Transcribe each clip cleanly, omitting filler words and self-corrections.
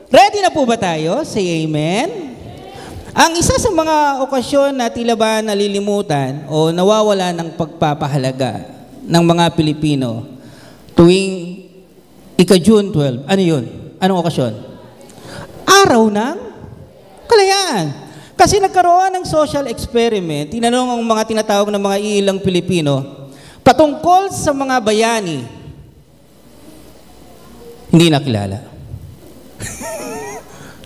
Ready na po ba tayo? Say amen. Ang isa sa mga okasyon na tila ba nalilimutan o nawawala ng pagpapahalaga ng mga Pilipino tuwing ika-June 12. Ano yun? Anong okasyon? Araw ng Kalayaan. Kasi nagkaroon ng social experiment, tinanong ang mga tinatawag ng mga iilang Pilipino patungkol sa mga bayani. Hindi nakilala.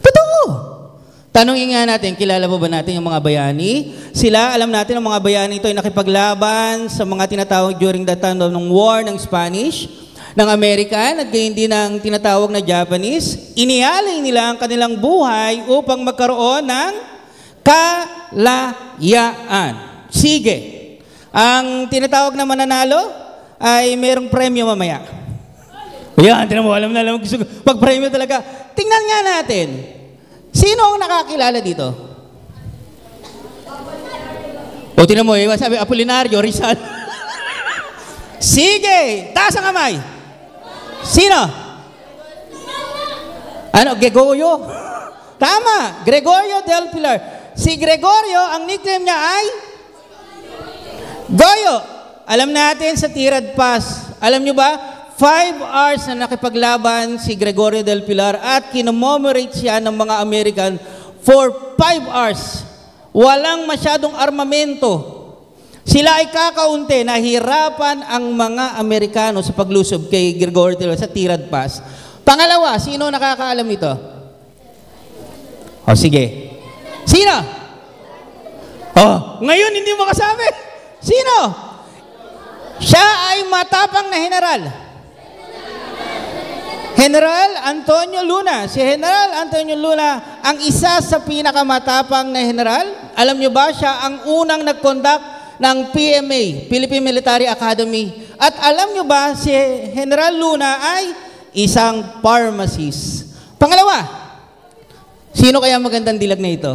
Totoo. Tanungin nga natin, kilala po ba natin yung mga bayani? Sila, alam natin ang mga bayani ito ay nakipaglaban sa mga tinatawag during the time ng war ng Spanish, ng American at gayon din ng tinatawag na Japanese. Inialay nila ang kanilang buhay upang magkaroon ng kalayaan. Sige. Ang tinatawag na mananalo ay merong premyo mamaya. Ayan, tinan mo, alam na alam. Pag-premyo talaga. Tingnan nga natin. Sino ang nakakilala dito? O, tinan mo, sabi, Apolinario, Rizal. Sige, taas ang kamay. Sino? Ano, Gregorio? Tama, Gregorio del Pilar. Si Gregorio, ang nickname niya ay Goyo. Alam natin sa Tirad Pass, alam nyo ba, 5 hours na nakipaglaban si Gregorio del Pilar at kinommemorate siya ng mga American for 5 hours. Walang masyadong armamento. Sila ay kakaunti, nahirapan ang mga Amerikano sa paglusob kay Gregorio del Pilar sa Tirad Pass. Pangalawa, sino nakakaalam ito? O sige. Sino? Oh, ngayon hindi mo kasabi. Sino? Siya ay matapang na general. General Antonio Luna. Si General Antonio Luna, ang isa sa pinakamatapang na general. Alam nyo ba, siya ang unang nag-conduct ng PMA, Philippine Military Academy. At alam nyo ba, si General Luna ay isang pharmacist. Pangalawa, sino kaya magandang dilag na ito?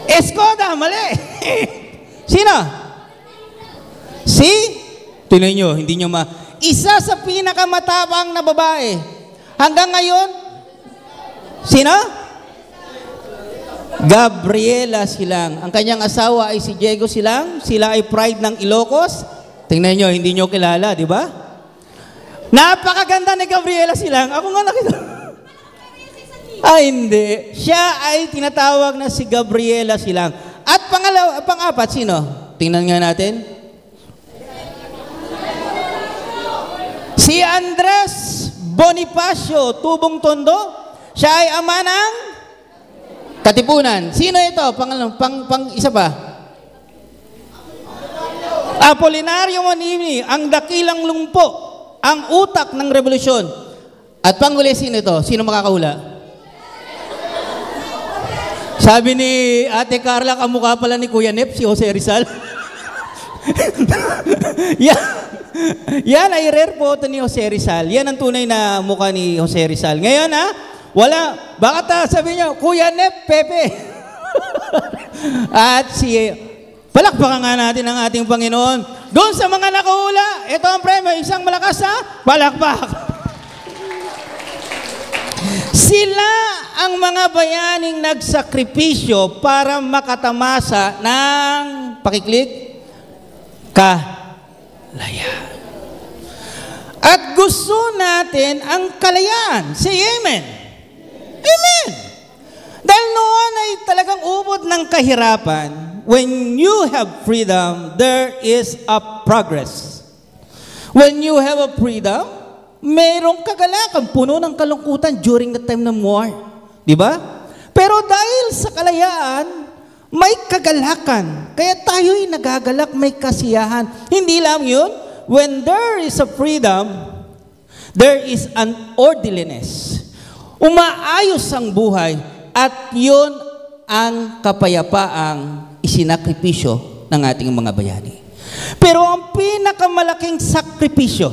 Escoda, mali. Sino? Si? Tingnan nyo, hindi nyo isa sa pinakamatapang na babae. Hanggang ngayon, sino? Gabriela Silang. Ang kanyang asawa ay si Diego Silang. Sila ay pride ng Ilocos. Tingnan nyo, hindi nyo kilala, di ba? Napakaganda ni Gabriela Silang. Ako nga nakita. Ay, hindi. Siya ay tinatawag na si Gabriela Silang. At pang-apat, sino? Tingnan nga natin. Si Andres Bonifacio Tubong Tondo, siya ay ama ng Katipunan. Sino ito? Isa pa? Apolinario Monini, ang dakilang lumpo, ang utak ng revolusyon. At panghuli, sino ito? Sino makakahula? Sabi ni Ate Carla, kamukha pala ni Kuya Nep, si Jose Rizal. Yan ay rare photo ni Jose Rizal. Yan ang tunay na mukha ni Jose Rizal. Ngayon wala. Bakit sabi niyo, Kuya Nep, Pepe. At palakpakan nga natin ang ating Panginoon. Doon sa mga nakahula, ito ang premyo, isang malakas na palakpak. Sila ang mga bayaning nagsakripisyo para makatamasa ng, pakiklik, kalayaan. At gusto natin ang kalayaan. Say amen. Amen. Dahil noon ay talagang ubod ng kahirapan. When you have freedom, there is a progress. When you have a freedom, mayroong kagalakan, puno ng kalungkutan during the time ng war. Di ba? Pero dahil sa kalayaan, may kagalakan. Kaya tayo'y nagagalak, may kasiyahan. Hindi lang yun. When there is a freedom, there is an orderliness. Umaayos ang buhay at yun ang kapayapaang isinakripisyo ng ating mga bayani. Pero ang pinakamalaking sakripisyo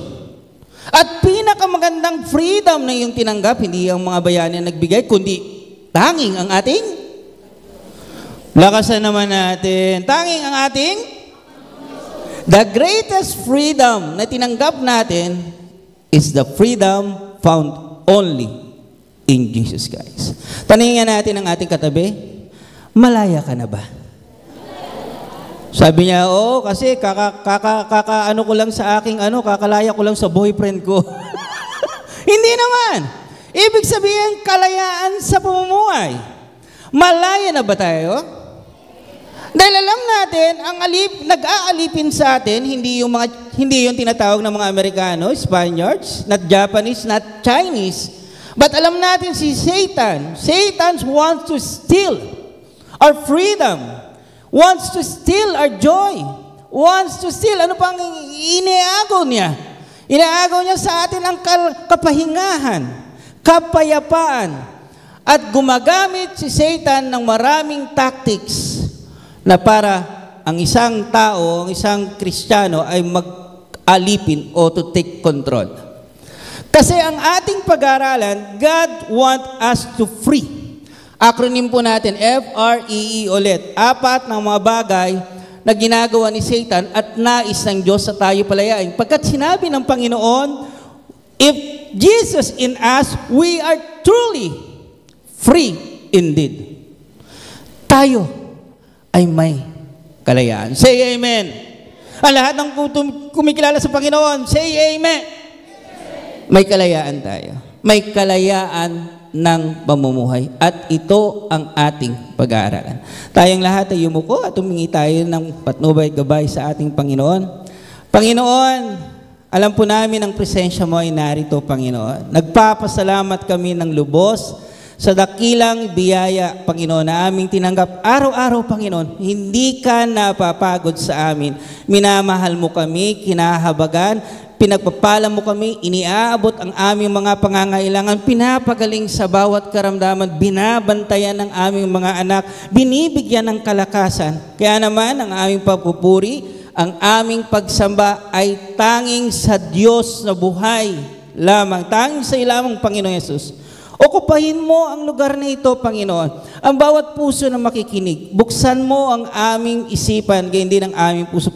at pinakamagandang freedom na iyong tinanggap, hindi ang mga bayani ang nagbigay, kundi tanging ang ating lakasan naman natin. Tanging ang ating the greatest freedom na tinanggap natin is the freedom found only in Jesus Christ. Tanungin natin ang ating katabi, malaya ka na ba? Sabi niya, kasi ano ko lang sa aking kakalaya ko lang sa boyfriend ko. Hindi naman. Ibig sabihin, kalayaan sa pamumuhay. Malaya na ba tayo? Dahil alam natin, nag-aalipin sa atin, hindi yung tinatawag ng mga Amerikano, Spaniards, not Japanese, not Chinese. But alam natin si Satan. Satan wants to steal our freedom. Wants to steal our joy. Wants to steal. Ano pang iniagaw niya? Iniagaw niya sa atin ang kapahingahan, kapayapaan. At gumagamit si Satan ng maraming tactics na para ang isang tao, ang isang Kristiyano ay mag-alipin o to take control. Kasi ang ating pag-aaralan, God wants us to free. Acronym po natin, F-R-E-E ulit. 4 ng mga bagay na ginagawa ni Satan at nais ng Diyos sa tayo palayain. Pagkat sinabi ng Panginoon, if Jesus in us, we are truly free indeed. Tayo ay may kalayaan. Say amen. Ang lahat ng kumikilala sa Panginoon, say amen. May kalayaan tayo. May kalayaan ng pamumuhay. At ito ang ating pag-aaralan. Tayong lahat ay yumuko at humingi tayo ng patnubay gabay sa ating Panginoon. Panginoon, alam po namin ang presensya mo ay narito, Panginoon. Nagpapasalamat kami ng lubos sa dakilang biyaya, Panginoon, na aming tinanggap araw-araw, Panginoon. Hindi ka napapagod sa amin. Minamahal mo kami, kinahabagan, pinagpapala mo kami, iniaabot ang aming mga pangangailangan, pinapagaling sa bawat karamdaman, binabantayan ng aming mga anak, binibigyan ng kalakasan. Kaya naman ang aming pagpupuri, ang aming pagsamba ay tanging sa Diyos na buhay lamang, tanging sa ilamang Panginoon Yesus. Okupahin mo ang lugar na ito, Panginoon. Ang bawat puso na makikinig, buksan mo ang aming isipan, gayon din ang aming puso.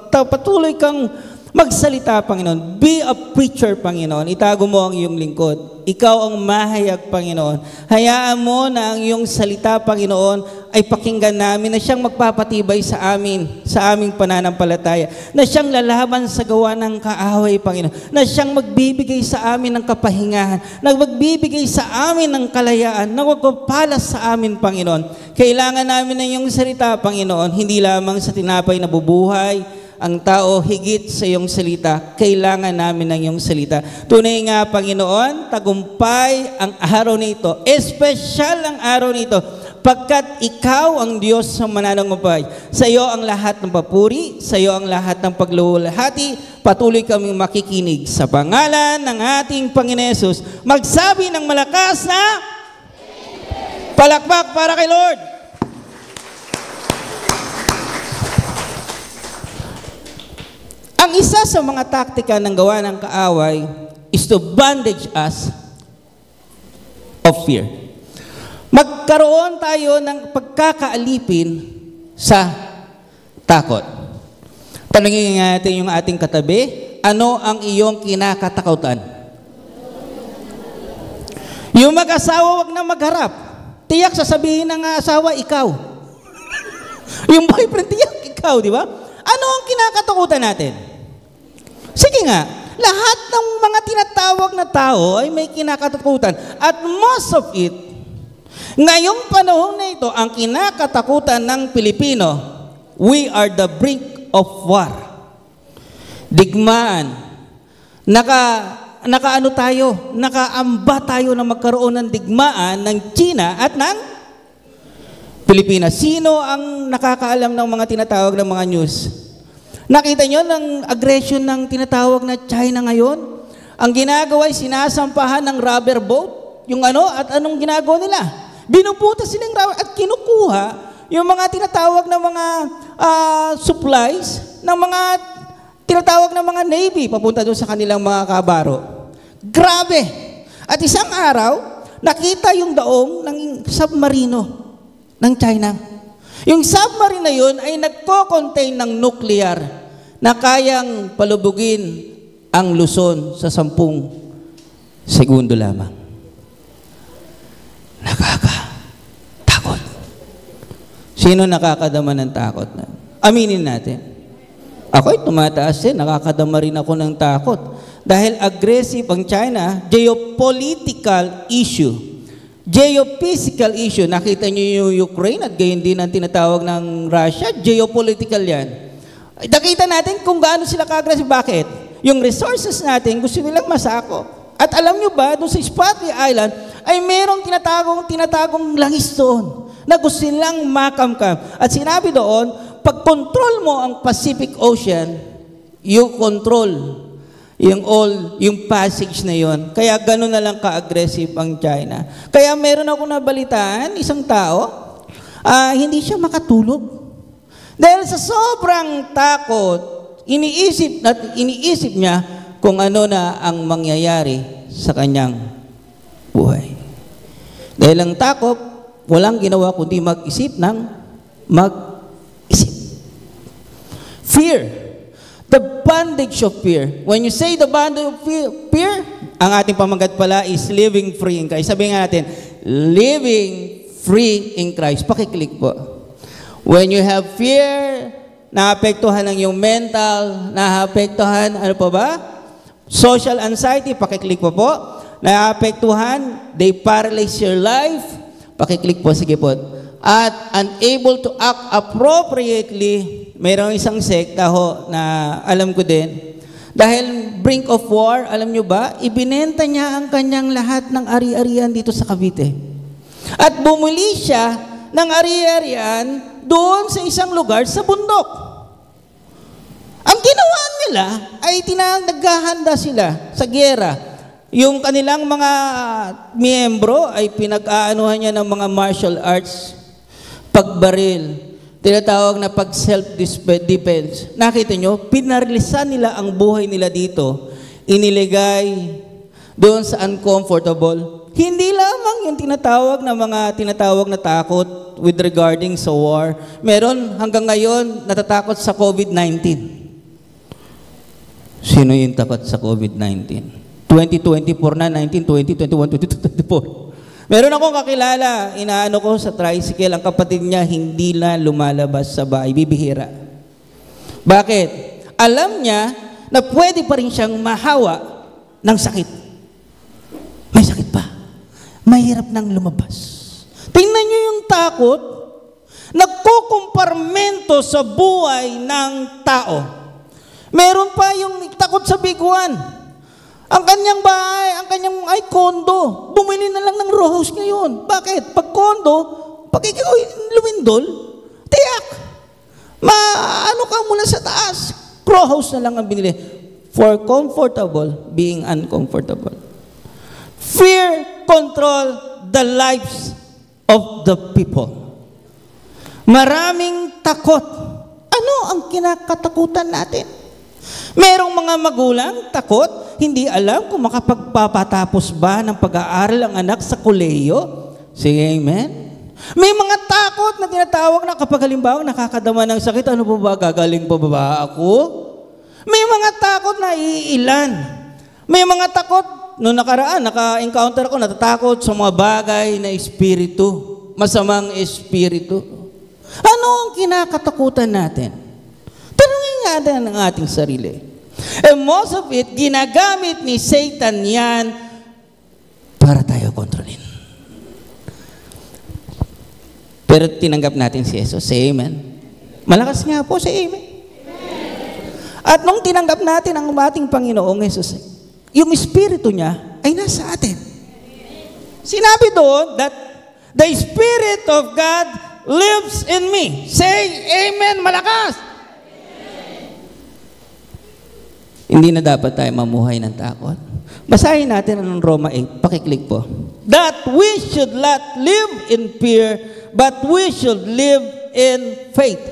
Patuloy kang magsalita, Panginoon. Be a preacher, Panginoon. Itago mo ang iyong lingkod. Ikaw ang mahayag, Panginoon. Hayaan mo na ang iyong salita, Panginoon, ay pakinggan namin na siyang magpapatibay sa aming pananampalataya, na siyang lalaban sa gawa ng kaaway, Panginoon, na siyang magbibigay sa amin ng kapahingahan, na magbibigay sa amin ng kalayaan, na magpapalas sa amin, Panginoon. Kailangan namin ng iyong salita, Panginoon, hindi lamang sa tinapay na bubuhay ang tao, higit sa iyong salita. Kailangan namin ng iyong salita. Tunay nga, Panginoon, tagumpay ang araw nito. Espesyal ang araw nito, pagkat ikaw ang Diyos sa mananagumpay. Sa iyo ang lahat ng papuri, sa iyo ang lahat ng paglulahati. Patuloy kaming makikinig sa pangalan ng ating Panginoon Yesus. Magsabi ng malakas na palakpak para kay Lord. Ang isa sa mga taktika ng gawa ng kaaway is to bandage us of fear. Magkaroon tayo ng pagkakaalipin sa takot. Tanungin natin yung ating katabi, ano ang iyong kinakatakutan? Yung mag-asawa, wag na magharap. Tiyak sasabihin ng asawa, ikaw. Yung boyfriend, tiyak, ikaw, di ba? Ano ang kinakatakutan natin? Sige nga, lahat ng mga tinatawag na tao ay may kinakatakutan. At most of it, ngayong panahon na ito, ang kinakatakutan ng Pilipino, we are the brink of war. Digmaan. Nakaamba tayo na magkaroon ng digmaan ng China at ng Pilipinas. Sino ang nakakaalam ng mga tinatawag ng mga news? Nakita nyo ng aggression ng tinatawag na China ngayon? Ang ginagawa ay sinasampahan ng rubber boat. At anong ginagawa nila? Binubutas silang rubber at kinukuha yung mga tinatawag na mga supplies ng mga tinatawag na mga Navy papunta doon sa kanilang mga kabaro. Grabe! At isang araw, nakita yung daong ng submarino ng China. Yung submarine na yun ay nagko-contain ng nuclear na kayang palubugin ang Luzon sa 10 segundo lamang. Sino nakakadama ng takot na? Aminin natin. Ako'y tumataas din, nakakadama rin ako ng takot. Dahil aggressive ang China, geopolitical issue. Geophysical issue. Nakita niyo yung Ukraine at gayon din ang tinatawag ng Russia. Geopolitical yan. Nakita natin kung gaano sila ka-aggressive. Bakit? Yung resources natin, gusto nilang masako. At alam nyo ba, doon sa Spratly Island, ay merong tinatagong langis doon na gusto nilang makamkam. At sinabi doon, pag control mo ang Pacific Ocean, you control yung passage na yon. Kaya gano'n na lang ka-aggressive ang China. Kaya meron ako nabalitaan, isang tao, hindi siya makatulog. Dahil sa sobrang takot, iniisip niya kung ano na ang mangyayari sa kanyang buhay. Dahil ang takot, walang ginawa kundi mag-isip ng mag-isip. Fear. The bondage of fear. When you say the bondage of fear, ang ating pamagat pala is living free in Christ. Sabihin nga natin, living free in Christ. Pakiclick po. When you have fear, naapektuhan ng iyong mental, naapektuhan, ano pa ba? Social anxiety, pakiclick po po. Naapektuhan, they paralyze your life. Pakiclick po, sige po. At unable to act appropriately, mayroong isang sekta ho na alam ko din. Dahil brink of war, alam nyo ba, ibinenta niya ang kanyang lahat ng ari-arian dito sa Cavite. At bumuli siya ng ari-arian doon sa isang lugar sa bundok. Ang ginawa nila ay naghahanda sila sa gyera. Yung kanilang mga miyembro ay pinag-aanuhan niya ng mga martial arts, pagbaril, tinatawag na pag self-defense. Nakita nyo, pinarilisan nila ang buhay nila dito, iniligay doon sa uncomfortable. Hindi lamang yung tinatawag na takot with regarding sa war. Meron hanggang ngayon natatakot sa COVID-19. Sino yung takot sa COVID-19? 2024 na, 19, 20, 21, 22, 24. Meron akong kakilala, inaano ko sa tricycle, ang kapatid niya hindi na lumalabas sa bahay, bibihira. Bakit? Alam niya na pwede pa rin siyang mahawa ng sakit. May sakit pa. Mahirap nang lumabas. Tingnan niyo yung takot, nagkukumparmento sa buhay ng tao. Meron pa yung takot sa biguan. Ang kanyang bahay, ang kanyang kondo, bumili na lang ng row house ngayon. Bakit? Pag kondo, pag ikaw lumindol, tiyak. Maano ka mula sa taas. Row house na lang ang binili. For comfortable, being uncomfortable. Fear control the lives of the people. Maraming takot. Ano ang kinakatakutan natin? Merong mga magulang takot, hindi alam kung makapagpapatapos ba ng pag-aaral ang anak sa kolehiyo. Say amen. May mga takot na tinatawag na kapag halimbawa nakakadama ng sakit, ano po ba, gagaling pa ba ako? May mga takot na iilan. May mga takot, noong nakaraan, naka-encounter ako, natatakot sa mga bagay na espiritu, masamang espiritu. Ano ang kinakatakutan natin? Tanungin natin ang ating sarili. And most of it, ginagamit ni Satan yan para tayo kontrolin. Pero tinanggap natin si Jesus. Say amen. Malakas nga po, say amen. At nung tinanggap natin ang ating Panginoong Jesus, yung espiritu niya ay nasa atin. Sinabi doon that the Spirit of God lives in me. Say amen, malakas. Hindi na dapat tayo mamuhay ng takot. Basahin natin ang Roma 8. Pakiclick po. That we should not live in fear, but we should live in faith.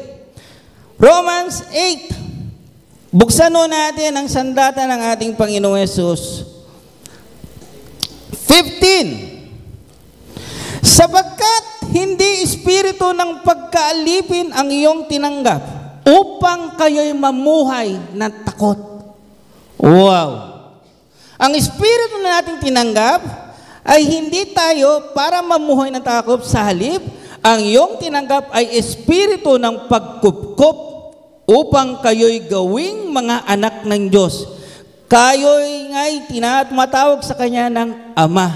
Romans 8. Buksan nun natin ang sandata ng ating Panginoong Yesus. 15. Sapagkat hindi espiritu ng pagkaalipin ang iyong tinanggap upang kayo'y mamuhay ng takot. Wow! Ang espiritu na nating tinanggap ay hindi tayo para mamuhay ng takot, sa halip Ang iyong tinanggap ay espiritu ng pagkupkop upang kayo'y gawing mga anak ng Diyos. Kayo'y nga'y tinatawag sa Kanya ng Ama,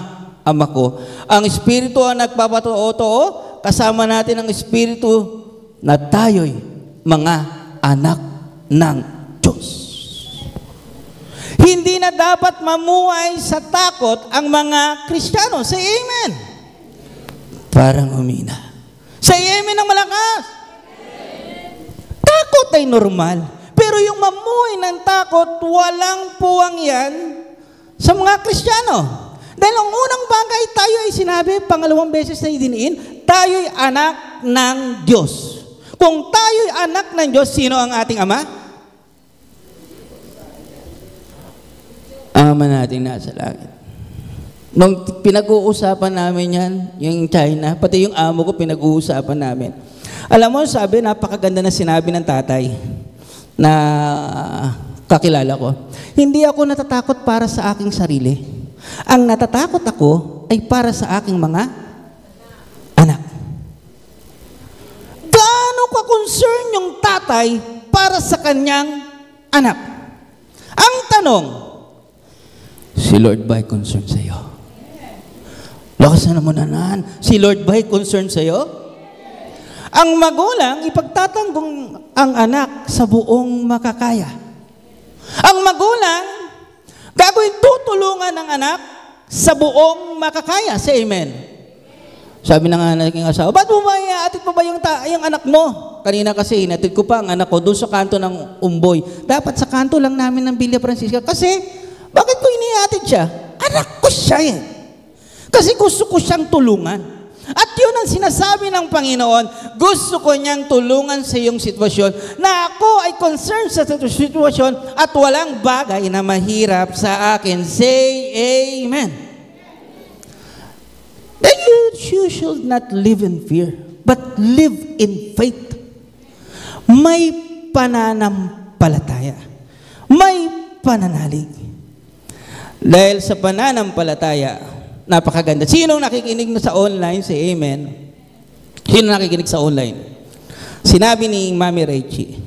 Ama ko. Ang espiritu ang nagpapatotoo, kasama natin ang espiritu na tayo'y mga anak ng Diyos. Hindi na dapat mamuhay sa takot ang mga Kristiyano. Say amen. Parang umina. Say amen ng malakas. Takot ay normal. Pero yung mamuhay ng takot, walang puwang yan sa mga Kristiyano. Dahil ang unang bagay, tayo ay sinabi, pangalawang beses na idiniin, tayo'y anak ng Diyos. Kung tayo'y anak ng Diyos, sino ang ating Ama? Ama natin nasa langit. Nung pinag-uusapan namin yan, yung China, pati yung amo ko pinag-uusapan namin. Alam mo, sabi, napakaganda na sinabi ng tatay na kakilala ko. Hindi ako natatakot para sa aking sarili. Ang natatakot ako ay para sa aking mga anak. Gaano ka-concern yung tatay para sa kanyang anak? Ang tanong, si Lord ba'y concerned sa iyo? Lakas na naman nanan. Si Lord ba'y concerned sa iyo? Ang magulang, ipagtatanggong ang anak sa buong makakaya. Ang magulang, gagawin tutulungan ng anak sa buong makakaya. Say amen. Sabi ng aking asawa, ba't mo ba iatid mo ba yung anak mo? Kanina kasi, inatid ko pa ang anak ko doon sa kanto ng Umboy. Dapat sa kanto lang namin ng Villa Francisca. Kasi, bakit ko iniatid siya? Anak ko siya eh. Kasi gusto ko siyang tulungan. At yun ang sinasabi ng Panginoon, gusto ko niyang tulungan sa iyong sitwasyon na ako ay concerned sa sitwasyon at walang bagay na mahirap sa akin. Say amen. Then you should not live in fear, but live in faith. May pananampalataya. May pananalig. Dahil sa pananampalataya, napakaganda. Sino nakikinig na sa online? Say amen. Sino nakikinig sa online? Sinabi ni Mami Rachie,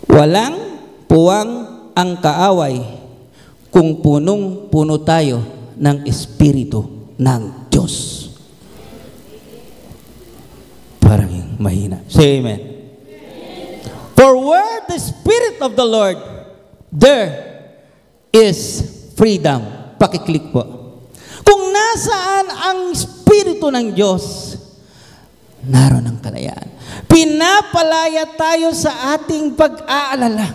walang puwang ang kaaway kung punong-puno tayo ng Espiritu ng Diyos. Parang mahina. Say amen. For where the Spirit of the Lord, there is freedom. Pakiclick po. Kung nasaan ang Espiritu ng Diyos, naroon ang kalayaan. Pinapalaya tayo sa ating pag-aalala.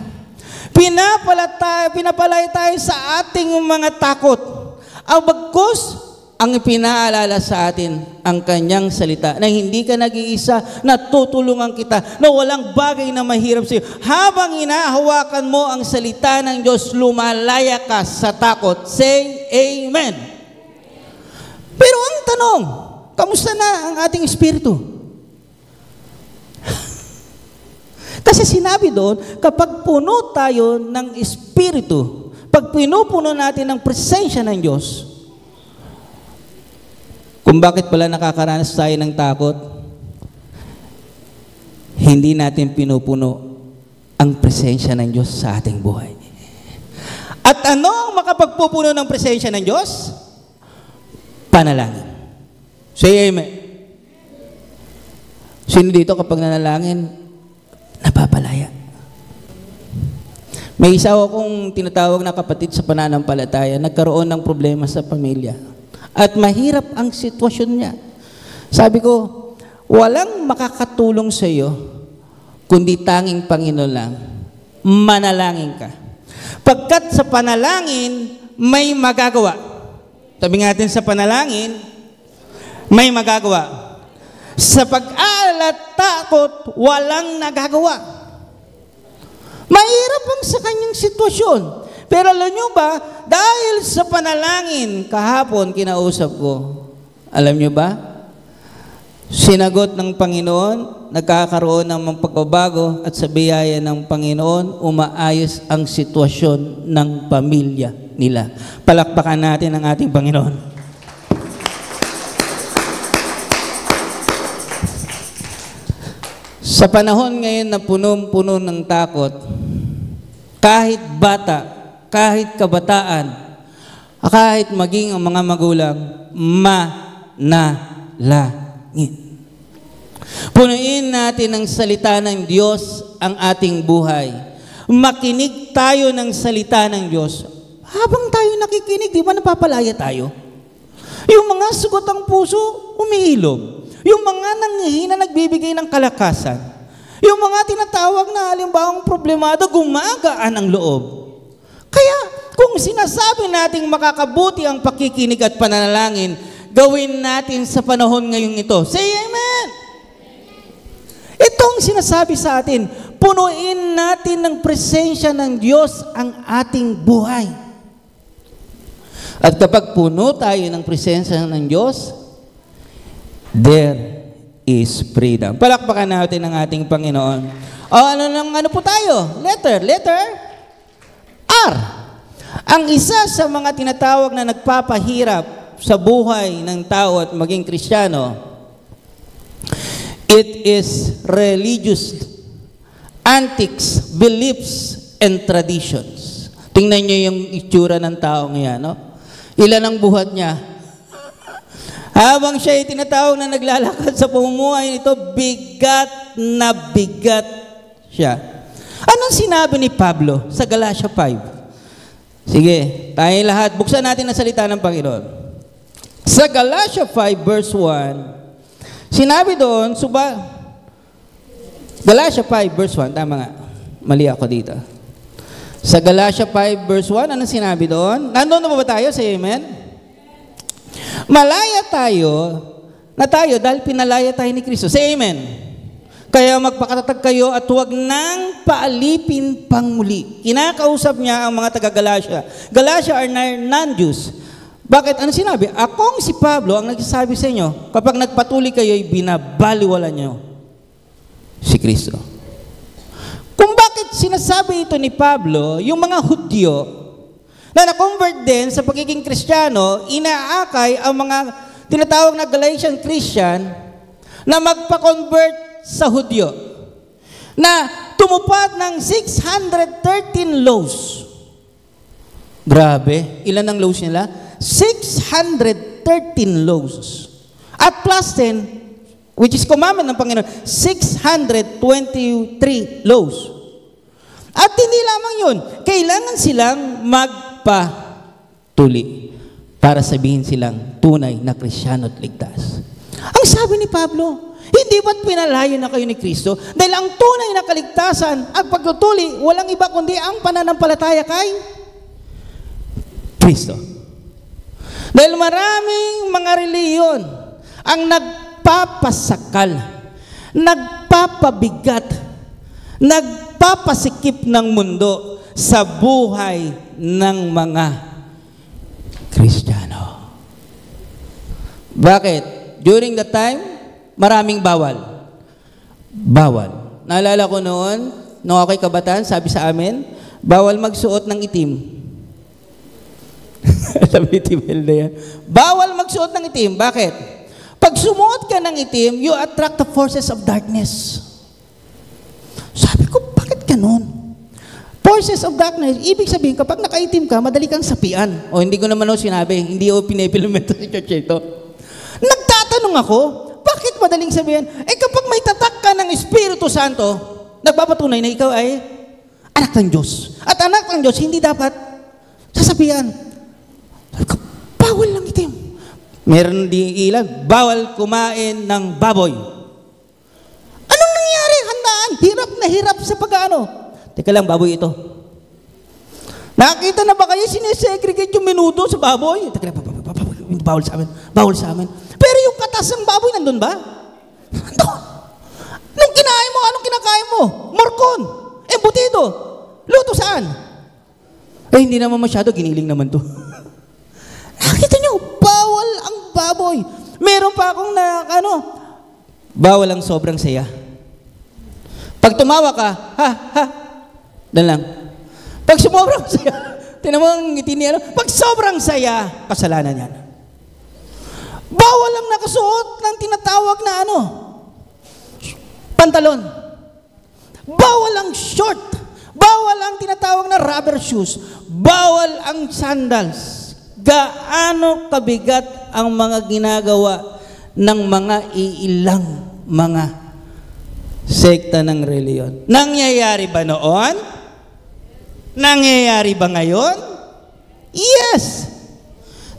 Pinapalaya tayo sa ating mga takot. Ang bagkus, ang ipinaalala sa atin, ang kanyang salita, na hindi ka nag-iisa, na tutulungan kita, na walang bagay na mahirap sa iyo. Habang hinahawakan mo ang salita ng Diyos, lumalaya ka sa takot. Say amen. Pero ang tanong, kamusta na ang ating espiritu? Kasi sinabi doon, kapag puno tayo ng espiritu, pag pinupuno natin ng presensya ng Diyos, kung bakit pala nakakaranas tayo ng takot, hindi natin pinupuno ang presensya ng Diyos sa ating buhay. At ano ang makapagpupuno ng presensya ng Diyos? Panalangin. Say amen. Sino dito kapag nanalangin, napapalaya? May isa akong tinatawag na kapatid sa pananampalataya, nagkaroon ng problema sa pamilya. At mahirap ang sitwasyon niya. Sabi ko, walang makakatulong sa iyo, kundi tanging Panginoon lang. Manalangin ka. Pagkat sa panalangin, may magagawa. Sabi natin sa panalangin, may magagawa. Sa pag-aalala at takot, walang nagagawa. Mahirap ang sa kanyang sitwasyon. Pero alam nyo ba, dahil sa panalangin, kahapon kinausap ko, alam nyo ba, sinagot ng Panginoon, nagkakaroon ng pagbabago at sa biyaya ng Panginoon, umaayos ang sitwasyon ng pamilya nila. Palakpakan natin ang ating Panginoon. Sa panahon ngayon na punong-puno ng takot, kahit bata, kahit kabataan, kahit maging ang mga magulang, manalangin. Punuin natin ng salita ng Diyos ang ating buhay. Makinig tayo ng salita ng Diyos. Habang tayo nakikinig, di ba napapalaya tayo? Yung mga sugot ang puso, umiilog. Yung mga nanghihina, nagbibigay ng kalakasan. Yung mga tinatawag na halimbawang problemado, gumagaan ang loob. Kaya, kung sinasabi nating makakabuti ang pakikinig at pananalangin, gawin natin sa panahon ngayong ito. Say amen! Itong sinasabi sa atin, punuin natin ng presensya ng Diyos ang ating buhay. At kapag puno tayo ng presensya ng Diyos, there is freedom. Palakpakan natin ang ating Panginoon. O ano po tayo? Letter R. Ang isa sa mga tinatawag na nagpapahirap sa buhay ng tao at maging Kristiyano, it is religious antics, beliefs, and traditions. Tingnan nyo yung itsura ng tao ngayon, no? Ilan ang buhat niya? Habang siya ay tinatawag na naglalakad sa pamumuhay nito, bigat na bigat siya. Anong sinabi ni Pablo sa Galatia 5? Sige, tayong lahat, buksan natin ang salita ng Panginoon. Sa Galatia 5 verse 1, sinabi doon, Galatia 5 verse 1, tama nga, mali ako dito. Sa Galatia 5 verse 1, anong sinabi doon? Nandun na ba tayo? Say amen? Malaya tayo dahil pinalaya tayo ni Kristo. Say amen. Kaya magpakatatag kayo at huwag nang paalipin pang muli. Kinakausap niya ang mga taga-Galatia. Galatia are non-Jews. Bakit? Ano sinabi? Akong si Pablo ang nagsasabi sa inyo, kapag nagpatuloy kayo, binabaliwala niyo si Kristo. Kung bakit sinasabi ito ni Pablo, yung mga Hudyo na na-convert din sa pagiging Kristiyano, inaakay ang mga tinatawag na Galatian Christian na magpa-convert sa Hudyo, na tumupad ng 613 laws. Grabe, ilan ang laws nila? 613 laws. At plus 10, which is commandment ng Panginoon, 623 laws. At hindi lamang yun, kailangan silang magpatuli para sabihin silang tunay na Kristiyano at ligtas. Ang sabi ni Pablo, hindi ba't pinalaya na kayo ni Kristo? Dahil ang tunay na kaligtasan at pagtutuli, walang iba kundi ang pananampalataya kay Kristo. Dahil maraming mga reliyon ang nagpapasakal, nagpapabigat, nagpapasikip ng mundo sa buhay ng mga Kristiyano. Bakit? During the time, maraming bawal. Bawal. Naalala ko noon, nung ako'y kabataan, sabi sa amin, bawal magsuot ng itim. Alam ni Timel na yan. Bawal magsuot ng itim. Bakit? Pag sumuot ka ng itim, you attract the forces of darkness. Sabi ko, bakit ganun? Forces of darkness, ibig sabihin, kapag nakaitim ka, madali kang sapian. O, hindi ko naman sinabi, hindi ako pinipilumento sa church ito. Nagtatanong ako, bakit madaling sabihan? Kapag may tatak ka ng Espiritu Santo, nagpapatunay na ikaw ay anak ng Diyos. At anak ng Diyos, hindi dapat sasabihan. Bawal lang itim. Meron di ilan, bawal kumain ng baboy. Anong nangyari? Handaan, hirap na hirap sa pag-ano. Teka lang, baboy ito. Nakita na ba kayo sinesegregate yung minuto sa baboy? Teka lang, bawal sa amin. Bawal sa amin. Pero yung katas ng baboy, nandun ba? Nandun. Anong kinain mo? Anong kinakain mo? Morcon. Embutido. Luto saan? Hindi naman masyado, giniling naman to. Nakita nyo, bawal ang baboy. Meron pa akong bawal ang sobrang saya. Pag tumawa ka, ha, dan lang. Pag sumobrang saya, tinan mo ang ngiti niya, pag sobrang saya, kasalanan yan. Bawal ang nakasuot ng tinatawag na pantalon. Bawal ang short. Bawal ang tinatawag na rubber shoes. Bawal ang sandals. Gaano kabigat ang mga ginagawa ng mga iilang mga sekta ng reliyon. Nangyayari ba noon? Nangyayari ba ngayon? Yes!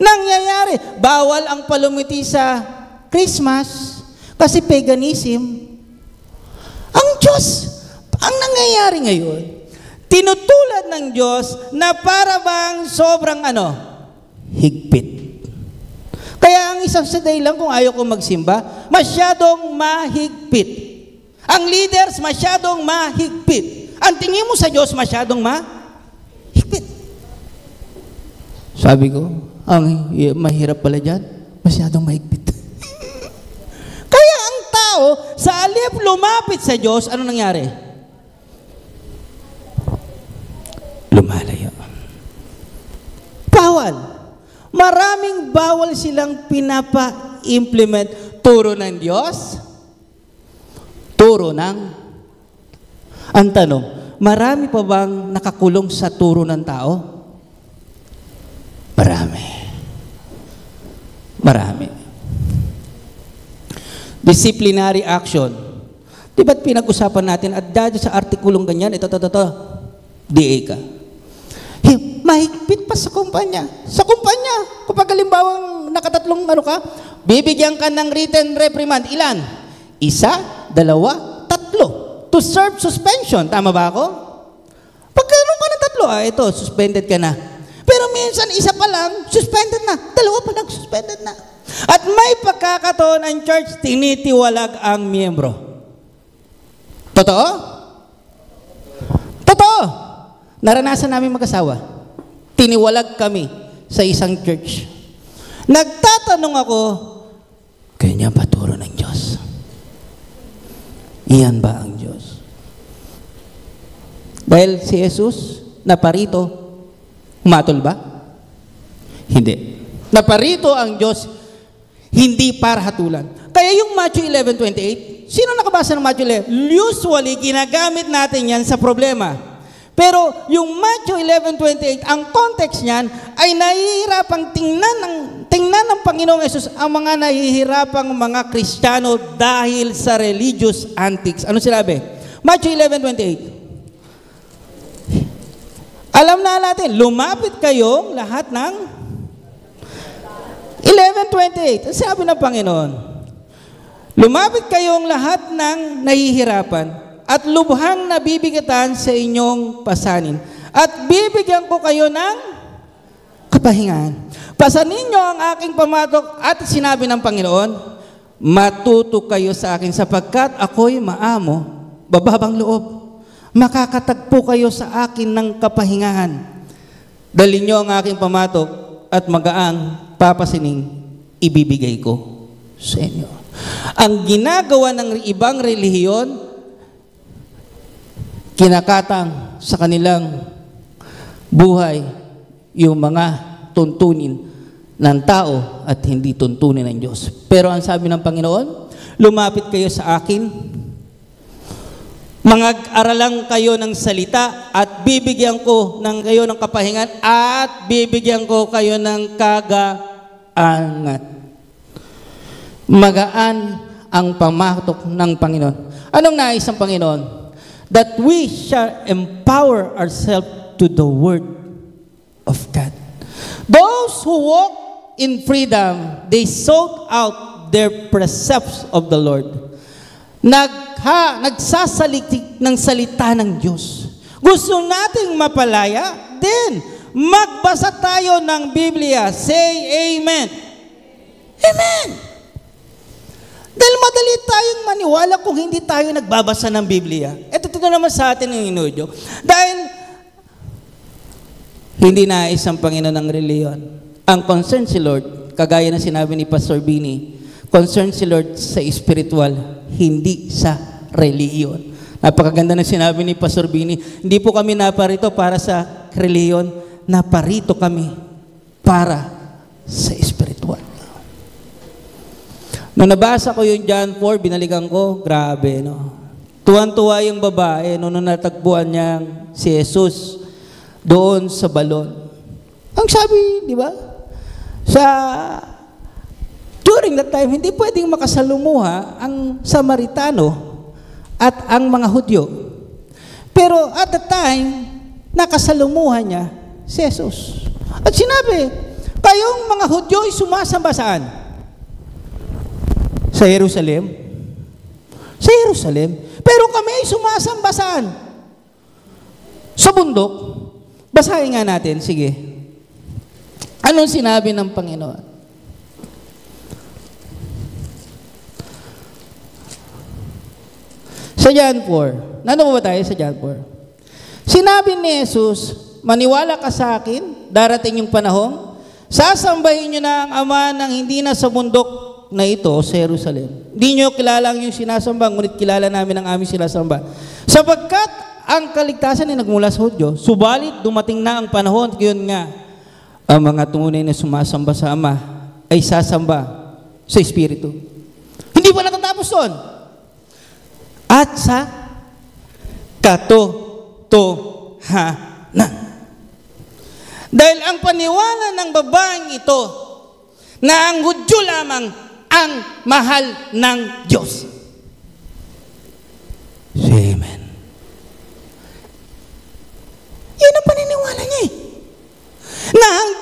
Nangyayari. Bawal ang palumiti sa Christmas kasi paganism. Ang Diyos, ang nangyayari ngayon, tinutulad ng Diyos na para bang sobrang higpit. Kaya ang isang sa dahilan kung ayaw ko magsimba, masyadong mahigpit. Ang leaders masyadong mahigpit. Ang tingin mo sa Diyos masyadong mahigpit. Sabi ko, ang mahirap pala dyan, masyadong mahigpit. Kaya ang tao, sa alip lumapit sa Diyos, ano nangyari? Lumalayo. Bawal. Maraming bawal silang pinapa-implement. Turo ng Diyos, turo ng... Ang tanong, marami pa bang nakakulong sa turo ng tao? Marami. Marami. Disciplinary action. Di ba't pinag-usapan natin at dahil sa artikulong ganyan, ito, DA ka. Mahigpit pa sa kumpanya. Sa kumpanya, kapag halimbawang nakatatlong bibigyan ka ng written reprimand. Ilan? 1, 2, 3. To serve suspension. Tama ba ako? Pagkaroon ka ng 3, ito, suspended ka na. Pero minsan, 1 pa lang, suspended na. 2 pa lang, suspended na. At may pagkakataon ang church, tinitiwalag ang miyembro. Totoo? Totoo. Naranasan namin mag-asawa. Tiniwalag kami sa isang church. Nagtatanong ako, ganyan ba turo ng Diyos? Iyan ba ang Diyos? Dahil si Jesus, naparito, humatol ba? Hindi. Naparito ang Diyos, hindi para hatulan. Kaya yung Matthew 11:28, sino nakabasa ng Matthew 11? Usually, ginagamit natin yan sa problema. Pero yung Matthew 11:28, ang context niyan ay nahihirapang tingnan ng Panginoong Yesus ang mga nahihirapang mga Kristiyano dahil sa religious antics. Ano sinabi? Matthew 11:28. Alam na natin, lumapit kayong lahat ng 11:28. Ang sabi ng Panginoon, lumapit kayong lahat ng nahihirapan at lubhang nabibigatan sa inyong pasanin. At bibigyan ko kayo ng kapahingahan. Pasanin nyo ang aking pamatok at sinabi ng Panginoon, matuto kayo sa akin sapagkat ako'y maamo, bababang loob. Makakatagpo kayo sa akin ng kapahingahan. Dalhin nyo ang aking pamatok at magaang papasining ibibigay ko sa inyo. Ang ginagawa ng ibang relihiyon, kinakatang sa kanilang buhay yung mga tuntunin ng tao at hindi tuntunin ng Diyos. Pero ang sabi ng Panginoon, lumapit kayo sa akin, mag-aralan kayo ng salita at bibigyan ko ng kayo ng kapahingan at bibigyan ko kayo ng kagaangat. Magaan ang pamatok ng Panginoon. Anong nais ng Panginoon? That we shall empower ourselves to the Word of God. Those who walk in freedom, they sought out their precepts of the Lord. Nagsasalitik ng salita ng Diyos. Gusto nating mapalaya? Then, magbasa tayo ng Biblia. Say Amen. Amen. Dahil madali tayong maniwala kung hindi tayo nagbabasa ng Biblia. Ito naman sa atin ng inudyo. Dahil hindi nais ang Panginoon ng reliyon. Ang concern si Lord, kagaya na sinabi ni Pastor Bini, concern si Lord sa spiritual, hindi sa reliyon. Napakaganda na sinabi ni Pastor Bini, hindi po kami naparito para sa reliyon, naparito kami para sa spiritual. Nung nabasa ko yung John 4, binalikan ko, grabe, no? Tuwan-tuwa yung babae nung natagpuan niyang si Jesus doon sa balon. Ang sabi, di ba? During that time, hindi pwedeng makasalumuha ang Samaritano at ang mga Hudyo. Pero at the time, nakasalumuha niya si Jesus. At sinabi, kayong mga Hudyo ay sumasamba saan? Sa Jerusalem? Sa Jerusalem. Pero kami ay sumasamba saan? Sa bundok. Basahin nga natin, sige. Anong sinabi ng Panginoon? Sa John 4. Nandun ba tayo sa John 4? Sinabi ni Jesus, maniwala ka sa akin, darating yung panahon, sasambahin nyo na ang Ama ng hindi na sa bundok na ito sa Jerusalem. Hindi nyo kilala ang yung sinasamba, ngunit kilala namin ang aming sinasamba. Sapagkat ang kaligtasan ay nagmula sa Hudyo, subalit dumating na ang panahon, yun nga, ang mga tunay na sumasamba sa Ama ay sasamba sa Espiritu. Hindi pa natatapos doon. At sa katotohanan. Dahil ang paniwala ng babaeng ito na ang Hudyo lamang ang mahal ng Diyos. Amen. Yan ang paniniwala niya eh. Na ang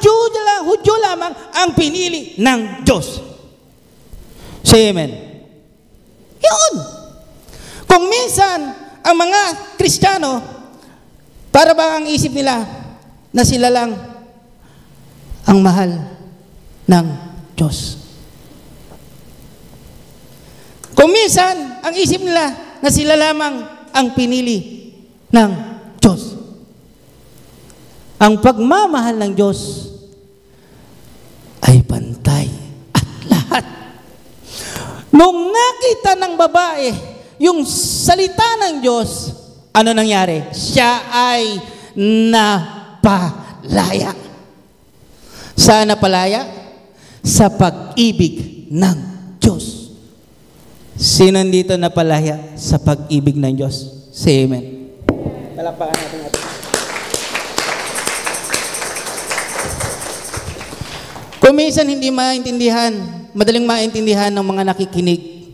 Hudyo lamang ang pinili ng Diyos. Say amen. Yun. Kung minsan, ang mga Kristiyano, para bang ang isip nila na sila lang ang mahal ng Diyos. Kung minsan, ang isip nila na sila lamang ang pinili ng Diyos. Ang pagmamahal ng Diyos ay pantay at lahat. Nung nakita ng babae yung salita ng Diyos, ano nangyari? Siya ay napalaya. Saan napalaya? Sa pag-ibig ng Diyos. Sino dito napalaya sa pag-ibig ng Diyos? Say amen. Palakpakan natin natin. Kung minsan hindi maintindihan, madaling maintindihan ng mga nakikinig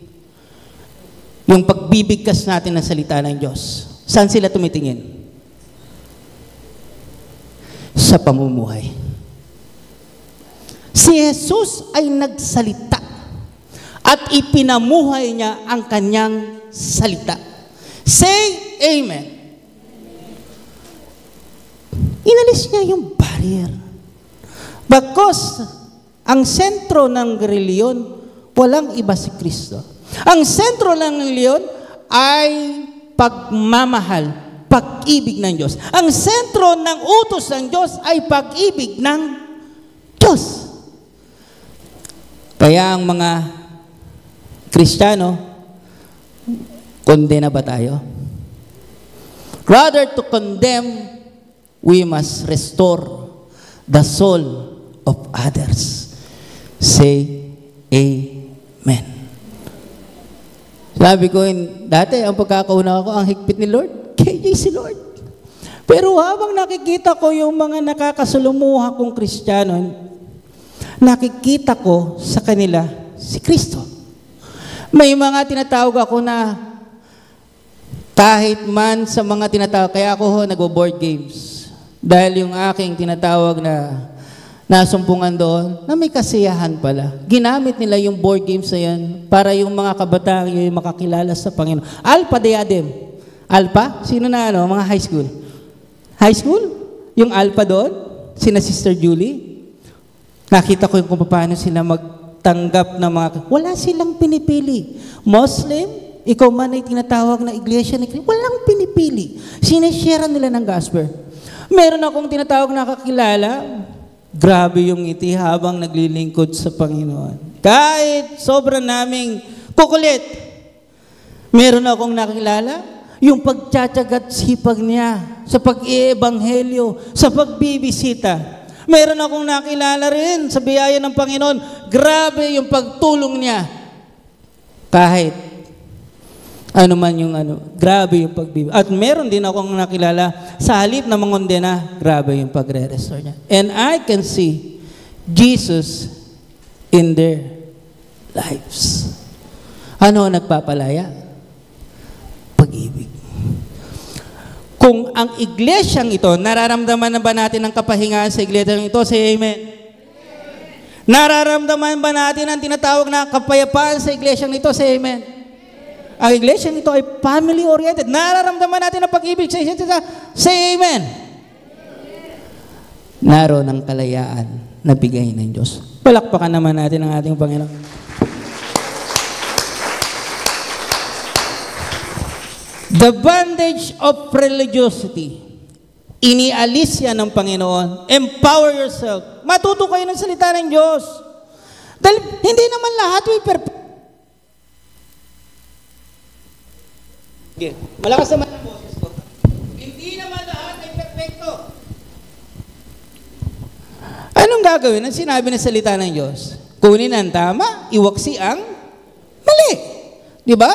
yung pagbibigkas natin ng salita ng Diyos. Saan sila tumitingin? Sa pamumuhay. Si Jesus ay nagsalita at ipinamuhay niya ang kanyang salita. Say amen. Inalis niya yung barrier. Because ang sentro ng reliyon, walang iba si Kristo. Ang sentro ng reliyon ay pagmamahal, pag-ibig ng Diyos. Ang sentro ng utos ng Diyos ay pag-ibig ng Diyos. Kaya ang mga Kristiyano, kondena ba tayo? Rather to condemn, we must restore the soul of others. Say amen. Sabi ko, dati ang pagkakauna ko, ang higpit ni Lord, KJ si Lord. Pero habang nakikita ko yung mga nakakasalumuha kong Kristiyano, nakikita ko sa kanila si Kristo. May mga tinatawag ako na kahit man sa mga tinatawag, kaya ako nag-board games. Dahil yung aking tinatawag na nasumpungan doon, na may kasiyahan pala. Ginamit nila yung board games na yan para yung mga kabataan yung makakilala sa Panginoon. Alpha Diadem. Alpha? Sino na mga high school? High school? Yung Alpha doon? Sina Sister Julie? Nakita ko yung kung paano sila tanggap ng mga... Wala silang pinipili. Muslim, ikaw man ay tinatawag na iglesia ni Kristo, walang pinipili. Sinishare nila ng gospel. Meron akong tinatawag na kakilala, grabe yung ngiti habang naglilingkod sa Panginoon. Kahit sobrang naming kukulit. Meron akong nakilala, yung pagtsatsagat sipag niya sa pag-iebanghelyo, sa pagbibisita. Meron akong nakilala rin sa biyaya ng Panginoon. Grabe yung pagtulong niya. Kahit Ano man yung grabe yung pagbibigay. At meron din akong nakilala, sa halip na mangondena, grabe yung pagre-restore niya. And I can see Jesus in their lives. Ano ang nagpapalaya? Pag-ibig. Kung ang iglesyang ito, nararamdaman na ba natin ang kapahingahan sa iglesyang ito? Say amen. Nararamdaman ba natin ang tinatawag na kapayapaan sa iglesyang ito? Say amen. Ang iglesia nito ay family-oriented. Nararamdaman natin ang pag-ibig sa isa't isa. Say amen. Naroon ang kalayaan na bigay ng Diyos. Palakpakan naman natin ang ating Panginoon. The bondage of religiosity. Inialis yan ng Panginoon. Empower yourself. Matuto kayo ng salita ng Diyos. Dahil hindi naman lahat may perfect. Malakas naman ang boses ko. Hindi naman lahat ay perfecto. Anong gagawin ang sinabi ng salita ng Diyos? Kunin ang tama, iwaksi ang mali. Di ba?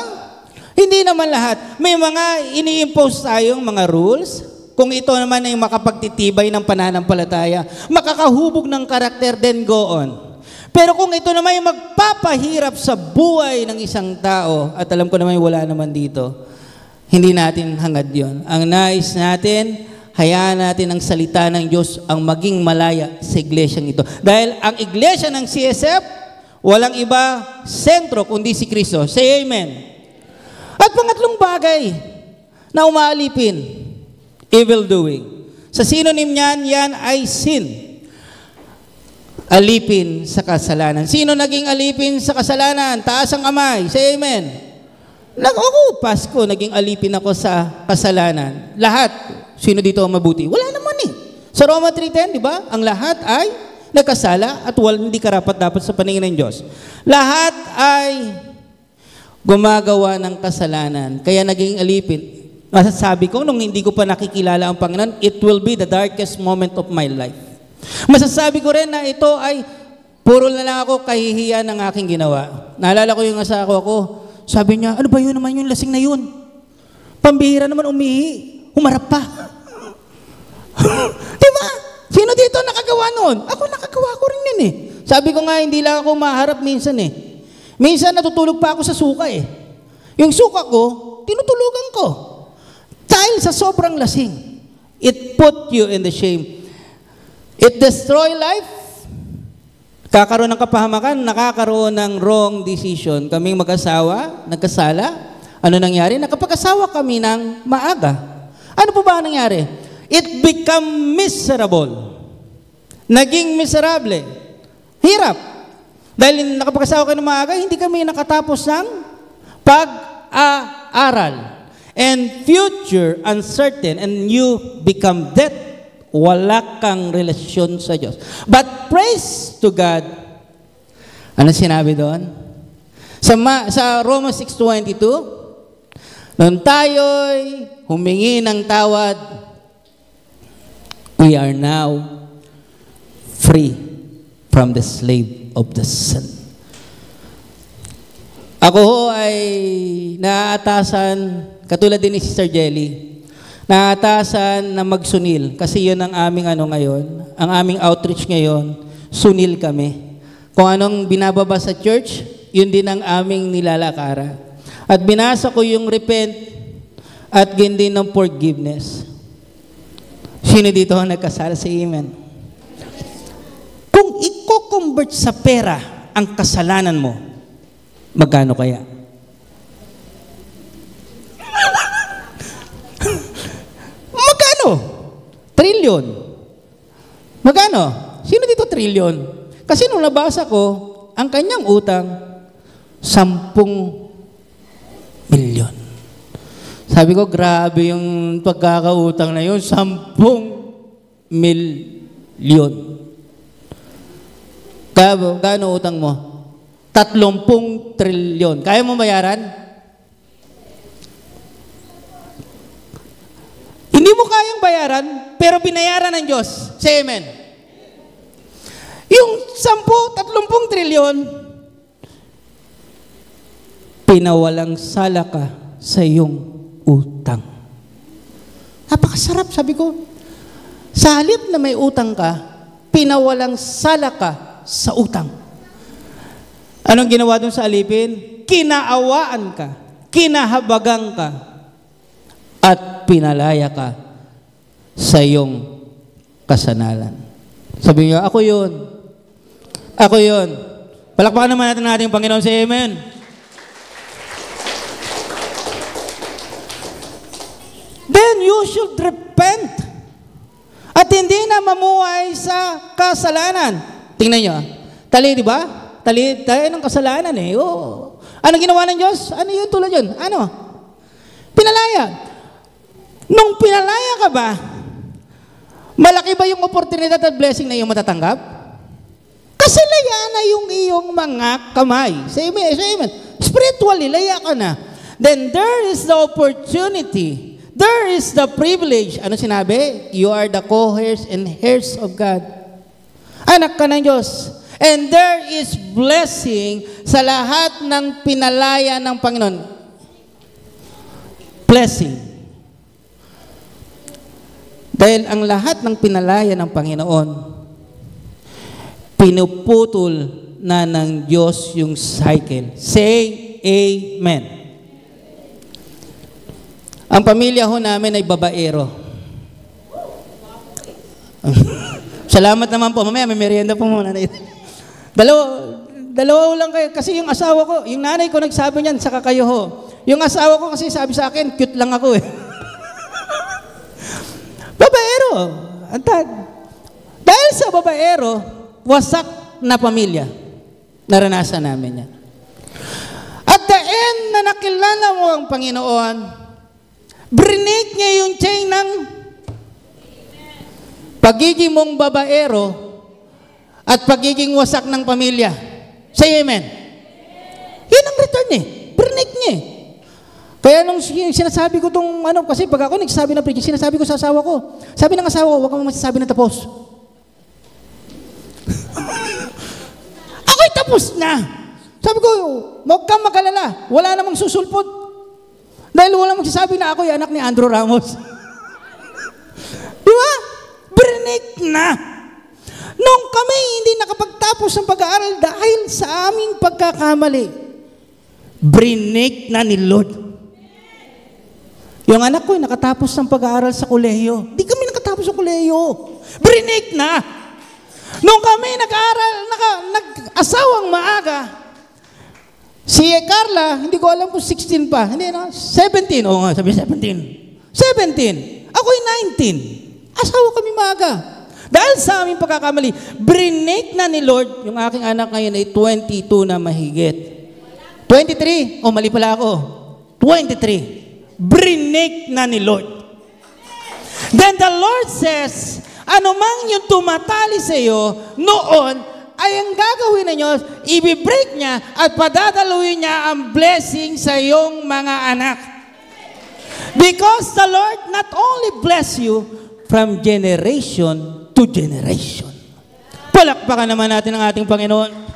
Hindi naman lahat. May mga ini-impose tayong mga rules. Kung ito naman ay makapagtitibay ng pananampalataya, makakahubog ng karakter, then go on. Pero kung ito naman ay magpapahirap sa buhay ng isang tao, at alam ko naman wala naman dito, hindi natin hangad yon. Ang nais natin, hayaan natin ang salita ng Diyos ang maging malaya sa iglesyang ito. Dahil ang iglesia ng CSF, walang iba sentro kundi si Kristo. Say amen. At pangatlong bagay na umaalipin, evil doing. Sa synonym niyan, yan ay sin. Alipin sa kasalanan. Sino naging alipin sa kasalanan? Taas ang kamay. Say amen. Ako, Pasko, naging alipin ako sa kasalanan. Lahat, sino dito ang mabuti? Wala naman eh. Sa Roma 3:10, di ba? Ang lahat ay nagkasala at hindi karapat-dapat sa paningin ng Diyos. Lahat ay gumagawa ng kasalanan. Kaya naging alipin. Masasabi ko, nung hindi ko pa nakikilala ang Panginoon, it will be the darkest moment of my life. Masasabi ko rin na ito ay puro na lang ako kahihiyan ng aking ginawa. Naalala ko yung asawa ko, sabi niya, ano ba yun naman yung lasing na yun? Pambihira naman umihi. Humarap pa. Diba? Sino dito nakagawa noon? Ako nakagawa ko rin yun eh. Sabi ko nga, hindi lang ako maharap minsan eh. Minsan natutulog pa ako sa suka eh. Yung suka ko, tinutulugan ko. Dahil sa sobrang lasing. It put you in the shame. It destroy life. Kakaroon ng kapahamakan, nakakaroon ng wrong decision. Kaming mag-asawa, nagkasala. Ano nangyari? Nakapag-asawa kami ng maaga. Ano po ba nangyari? It become miserable. Naging miserable. Hirap. Dahil nakapag-asawa kami ng maaga, hindi kami nakatapos ng pag-aaral. And future uncertain, and you become dead. Wala kang relasyon sa Diyos. But praise to God. Ano sinabi doon? Sa Romans 6:22, nung tayo'y humingi ng tawad, we are now free from the slave of the sin. Ako ho ay naaatasan, katulad din ni Sister Jelly, naatasan na magsunil. Kasi yun ang aming ngayon. Ang aming outreach ngayon, sunil kami. Kung anong binababa sa church, yun din ang aming nilalakara. At binasa ko yung repent at din ng forgiveness. Sino dito ang nagkasala sa amen? Kung i-convert sa pera ang kasalanan mo, magkano kaya? Trillion. Magkano? Sino dito trillion? Kasi nung nabasa ko, ang kanyang utang, 10 milyon. Sabi ko, grabe yung pagkakautang na yun, 10 milyon. Gaano utang mo? 30 trilyon. Kaya mo bayaran? Hindi mo kayang bayaran, pero binayaran ng Diyos. Say amen. Yung 30 trilyon, pinawalang sala ka sa iyong utang. Napakasarap, sabi ko. Sa halip na may utang ka, pinawalang sala ka sa utang. Anong ginawa doon sa alipin? Kinaawaan ka, kinahabagan ka, at pinalaya ka sa iyong kasalanan. Sabi niyo, ako yun. Ako yun. Palakpakan naman natin ang ating Panginoon sa Amen. Then you should repent at hindi na mamuhay sa kasalanan. Tingnan nyo. Tali, di ba? Tali tayo ng kasalanan eh. Oh. Ano ginawa ng Diyos? Ano yun tulad yun? Ano? Pinalaya. Nung pinalaya ka ba, malaki ba yung oportunidad at blessing na iyong matatanggap? Kasi laya na yung iyong mga kamay. Say amen, say amen. Spiritually, laya ka na. Then there is the opportunity. There is the privilege. Ano sinabi? You are the co-heirs and heirs of God. Anak ka ng Diyos. And there is blessing sa lahat ng pinalaya ng Panginoon. Blessing. Dahil ang lahat ng pinalaya ng Panginoon, pinuputol na ng Diyos yung cycle. Say amen. Ang pamilya ho namin ay babaero. Salamat naman po. Mamaya may merienda po muna. Dalawa lang kayo. Kasi yung asawa ko, yung nanay ko nagsabi niyan, saka kayo ho. Yung asawa ko kasi sabi sa akin, cute lang ako eh. Babaero. Dahil sa babaero, wasak na pamilya. Naranasan namin yan. At the end na nakilala mo ang Panginoon, brinig niya yung chain ng pagiging mong babaero at pagiging wasak ng pamilya. Say amen. Yun ang return eh. Brinig niya eh. Kaya nung sinasabi ko itong kasi pag ako nagsasabi ng preaching, sinasabi ko sa asawa ko. Sabi ng asawa ko, huwag kang masasabi na tapos. Ako'y tapos na. Sabi ko, huwag kang magalala. Wala namang susulpot. Dahil walang magsasabi na ako yung anak ni Andrew Ramos. Di ba? Brinig na. Nung kami hindi nakapagtapos ng pag-aaral dahil sa aming pagkakamali, brinig na ni Lord. Yung anak ko nakatapos ng pag-aaral sa kolehiyo. Di kami nakatapos sa kolehiyo. Brinig na. Nung kami nag-aaral, nag-asawang maaga, si Carla, hindi ko alam kung 16 pa. Hindi, no? 17. Oo nga, sabi 17. 17. Ako'y 19. Asawa kami maaga. Dahil sa aming pagkakamali, brinig na ni Lord, yung aking anak ngayon ay 22 na mahigit. 23. Oh, mali pala ako. 23. Brinig na ni Lord. Then the Lord says, anumang yung tumatali sa iyo noon, ay ang gagawin ninyo, i-break niya at padadaluin niya ang blessing sa iyong mga anak. Because the Lord not only bless you from generation to generation. Palakpakan naman natin ang ating Panginoon.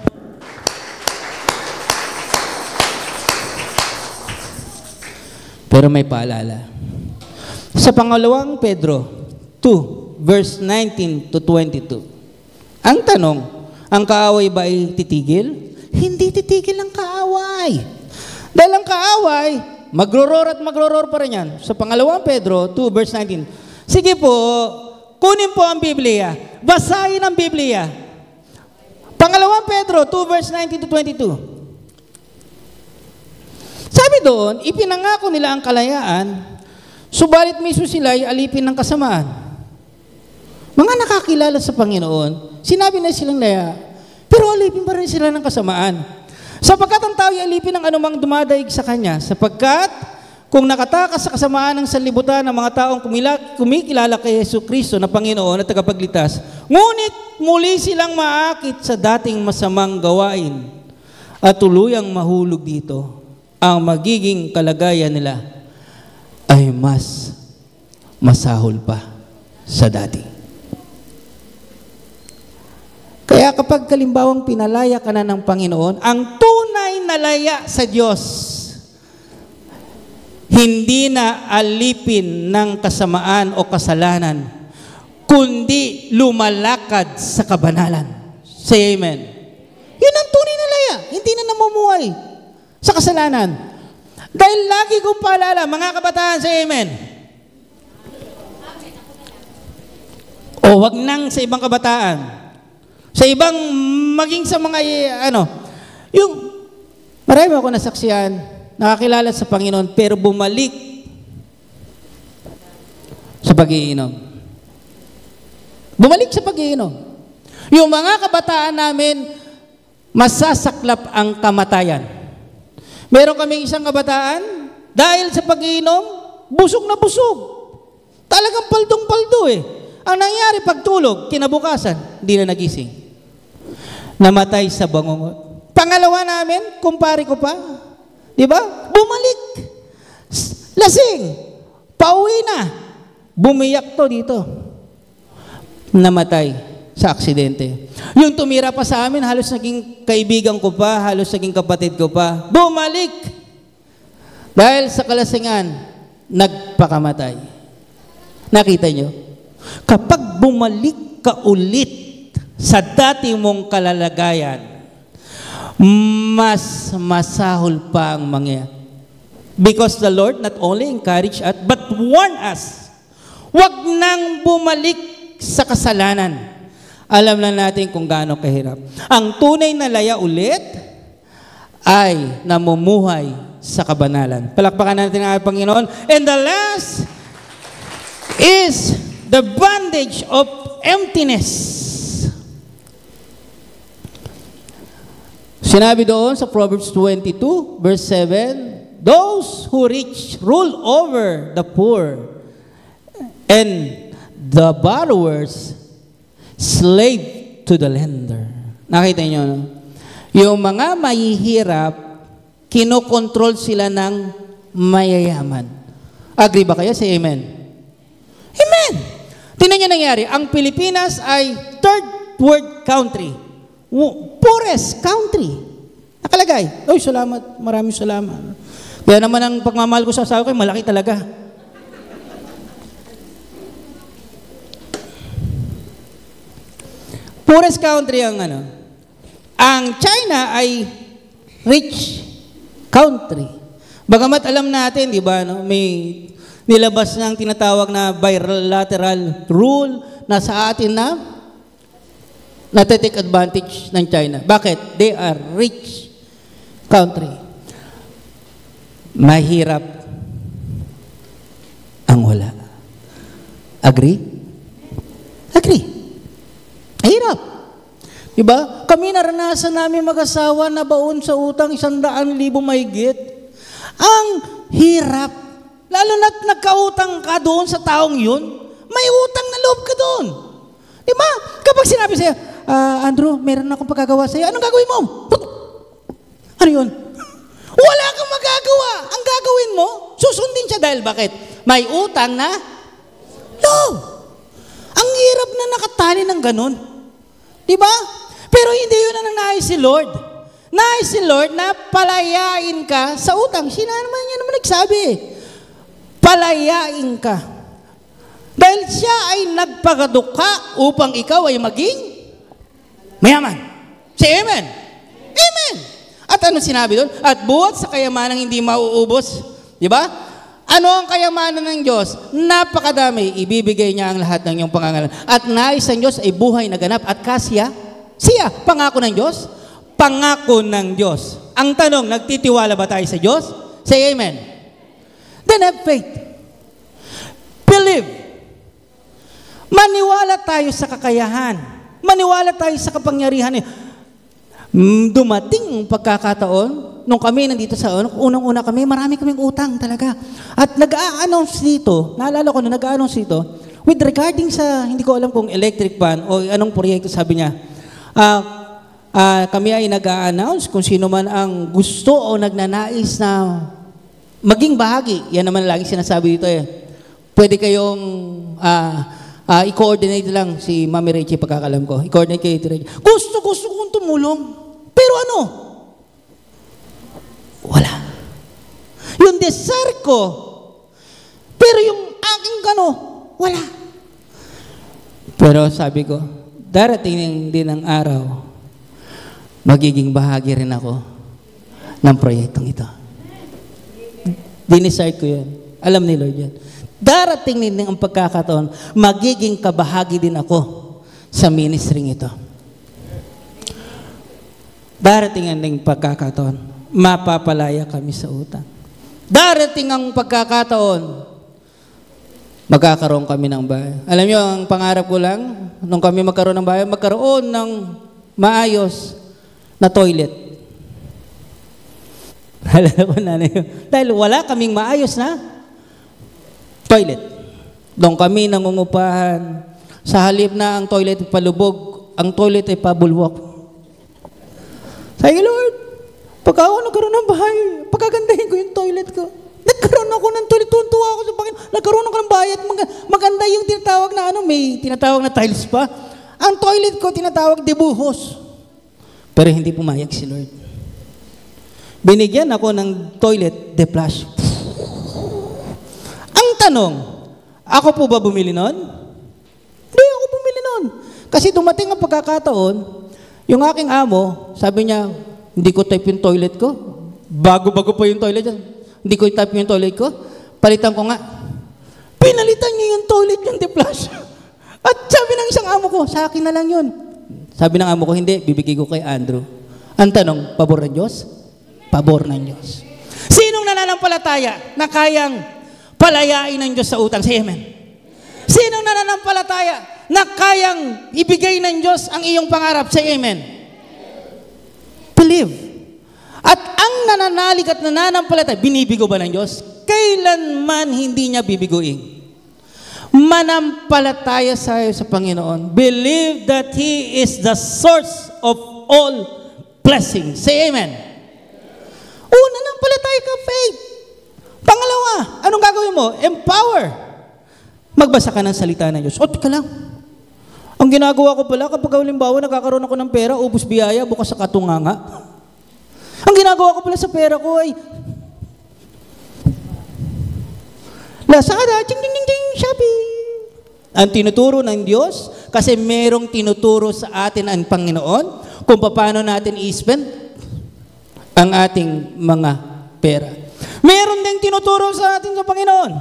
Pero may paalala. Sa pangalawang Pedro 2, verse 19 to 22. Ang tanong, ang kaaway ba ay titigil? Hindi titigil ang kaaway. Dahil ang kaaway, magro-roar pa rin yan. Sa pangalawang Pedro 2, verse 19. Sige po, kunin po ang Biblia. Basahin ang Biblia. Pangalawang Pedro 2, verse 19 to 22. Sabi doon, ipinangako nila ang kalayaan, subalit mismo sila ay alipin ng kasamaan. Mga nakakilala sa Panginoon, sinabi na silang laya, pero alipin pa rin sila ng kasamaan. Sapagkat ang tao ay alipin ng anumang dumadaig sa kanya, sapagkat kung nakatakas sa kasamaan ng sanlibutan ng mga taong kumikilala kay Jesucristo na Panginoon at tagapagligtas, ngunit muli silang maakit sa dating masamang gawain at tuluyang mahulog dito, ang magiging kalagayan nila ay mas masahol pa sa dati. Kaya kapag kalimbawang pinalaya ka na ng Panginoon, ang tunay na laya sa Diyos, hindi na alipin ng kasamaan o kasalanan, kundi lumalakad sa kabanalan. Say amen. Yun ang tunay na laya. Hindi na namumuhay sa kasalanan. Dahil lagi kong paalala, mga kabataan, say amen. O wag nang sa ibang kabataan. Sa ibang, maging sa mga, yung, marami ako nasaksihan, nakakilala sa Panginoon, pero bumalik sa pag-iinom. Bumalik sa pag-iinom. Yung mga kabataan namin, masasaklap ang kamatayan. Meron kaming isang kabataan, dahil sa pag-iinom, busog na busog. Talagang paldong-paldo eh. Ang nangyari pagtulog, kinabukasan, hindi na nagising. Namatay sa bangungot. Pangalawa namin, kumpare ko pa, di ba? Bumalik. Lasing. Pauwi na. Bumiyak to dito. Namatay sa aksidente. Yung tumira pa sa amin, halos naging kaibigan ko pa, halos naging kapatid ko pa. Bumalik. Dahil sa kalasingan, nagpakamatay. Nakita nyo? Kapag bumalik ka ulit sa dati mong kalalagayan, mas masahol pa ang mangyayari. Because the Lord not only encourage us, but warn us. Huwag nang bumalik sa kasalanan. Alam na natin kung gaano kahirap. Ang tunay na laya ulit ay namumuhay sa kabanalan. Palakpakan natin ang Panginoon. And the last is the bondage of emptiness. Sinabi doon sa Proverbs 22, verse 7, those who rich rule over the poor, and the borrowers slave to the lender. Nakita niyo, no? Yung mga mahihirap, kinokontrol sila ng mayayaman. Agree ba kayo? Say amen. Amen. Tingnan niyo nangyari. Ang Pilipinas ay third world country. Poorest country. Nakalagay. Oy, salamat. Maraming salamat. Kaya naman ang pagmamahal ko sa asawa ko, malaki talaga. Poorest country ang ano. Ang China ay rich country. Bagamat alam natin, di ba, no, may nilabas ng tinatawag na bilateral rule na sa atin na nate-take advantage ng China. Bakit? They are rich country. Mahirap ang wala. Agree? Agree. Mahirap. Diba? Kami naranasan namin mag-asawa na baon sa utang 100,000 mahigit. Ang hirap. Lalo na't nagkautang ka doon sa taong yun, may utang na loob ka doon. Diba? Kapag sinabi sa'yo, Andrew, meron akong pagkagawa sa'yo, anong gagawin mo? Ano yun? Wala kang magagawa. Ang gagawin mo, susundin siya dahil bakit? May utang na loob. Ang hirap na nakatali ng ganun. Diba? Pero hindi yun ang nais si Lord. Nais si Lord na palayain ka sa utang. Sino naman niya naman nagsabi? Palayain ka. Dahil siya ay nagpagaduka upang ikaw ay maging mayaman. Say amen. Amen. At ano sinabi doon? At buhat sa kayamanang hindi mauubos. Diba? Ano ang kayamanan ng Diyos? Napakadami. Ibibigay niya ang lahat ng iyong pangangalan. At nais ng Diyos ay buhay na ganap at kasya. Siya, pangako ng Diyos. Pangako ng Diyos. Ang tanong, nagtitiwala ba tayo sa Diyos? Say amen. Then have faith. Believe. Maniwala tayo sa kakayahan. Maniwala tayo sa kapangyarihan. Dumating ang pagkakataon, nung kami nandito sa unang-una kami, marami kaming utang talaga. At nag-a-announce dito, naalala ko na nag-a-announce dito, with regarding sa, hindi ko alam kung electric pan o anong proyekto, sabi niya, kami ay nag-a-announce kung sino man ang gusto o nagnanais na maging bahagi. Yan naman lagi sinasabi dito eh. Pwede kayong i-coordinate lang si Mami Reggie pagkakalam ko. I-coordinate kayo ito Reggie. Gusto kong tumulong. Pero ano? Wala. Yung desire ko Pero yung aking wala. Pero sabi ko, darating din ang araw, magiging bahagi rin ako ng proyektong ito. Dinisard ko yan. Alam ni Lord yan. Darating din ang pagkakataon, magiging kabahagi din ako sa ministry ito. Darating ang pagkakataon, mapapalaya kami sa utang. Darating ang pagkakataon, magkakaroon kami ng bahay. Alam niyo, ang pangarap ko lang, nung kami magkaroon ng bahay, magkaroon ng maayos na toilet. Alam ko na yun. Dahil wala kaming maayos na toilet. Doon kami nangungupahan. Sa halip na ang toilet ay palubog, ang toilet ay pabulwak. Sabi, Lord, pagka ako nagkaroon ng bahay, pagkagandahin ko yung toilet ko. Nagkaroon ako ng toilet, tuntua ako sa Panginoon. Nagkaroon ako ng bayat, maganda yung tinatawag na may tinatawag na tiles pa. Ang toilet ko tinatawag debuhos. Pero hindi pumayag si Lord. Binigyan ako ng toilet de flush. Ang tanong, ako po ba bumili nun? Hindi ako bumili nun. Kasi dumating ang pagkakataon, yung aking amo, sabi niya, hindi ko type yung toilet ko. Bago-bago pa yung toilet niya. Hindi ko type yung toilet ko. Palitan ko nga. Pinalitan niya yung toilet yung de flush. At sabi ng isang amo ko, sa akin na lang yun. Sabi ng amo ko, hindi, bibigay ko kay Andrew. Ang tanong, pabor ng Diyos? Pabor ng Diyos. Sinong nananampalataya na kayang palayain ng Diyos sa utang? Say amen. Sinong nananampalataya na kayang ibigay ng Diyos ang iyong pangarap? Say amen. Believe. At ang nananalig at nananampalataya, binibigo ba ng Diyos? Kailanman hindi niya bibiguin. Manampalataya sa Panginoon. Believe that He is the source of all blessings. Say amen. Una, nampalataya ka, faith. Pangalawa, anong gagawin mo? Empower. Magbasa ka ng salita ng Diyos. O, teka lang. Ang ginagawa ko pala, kapag halimbawa nagkakaroon ako ng pera, ubus biyaya, bukas sa katunganga. Ang ginagawa ko pala sa pera ko ay Lazada, ding, Shopee. Ang tinuturo ng Diyos, kasi merong tinuturo sa atin ang Panginoon kung paano natin i-spend ang ating mga pera. Meron ding tinuturo sa atin sa Panginoon.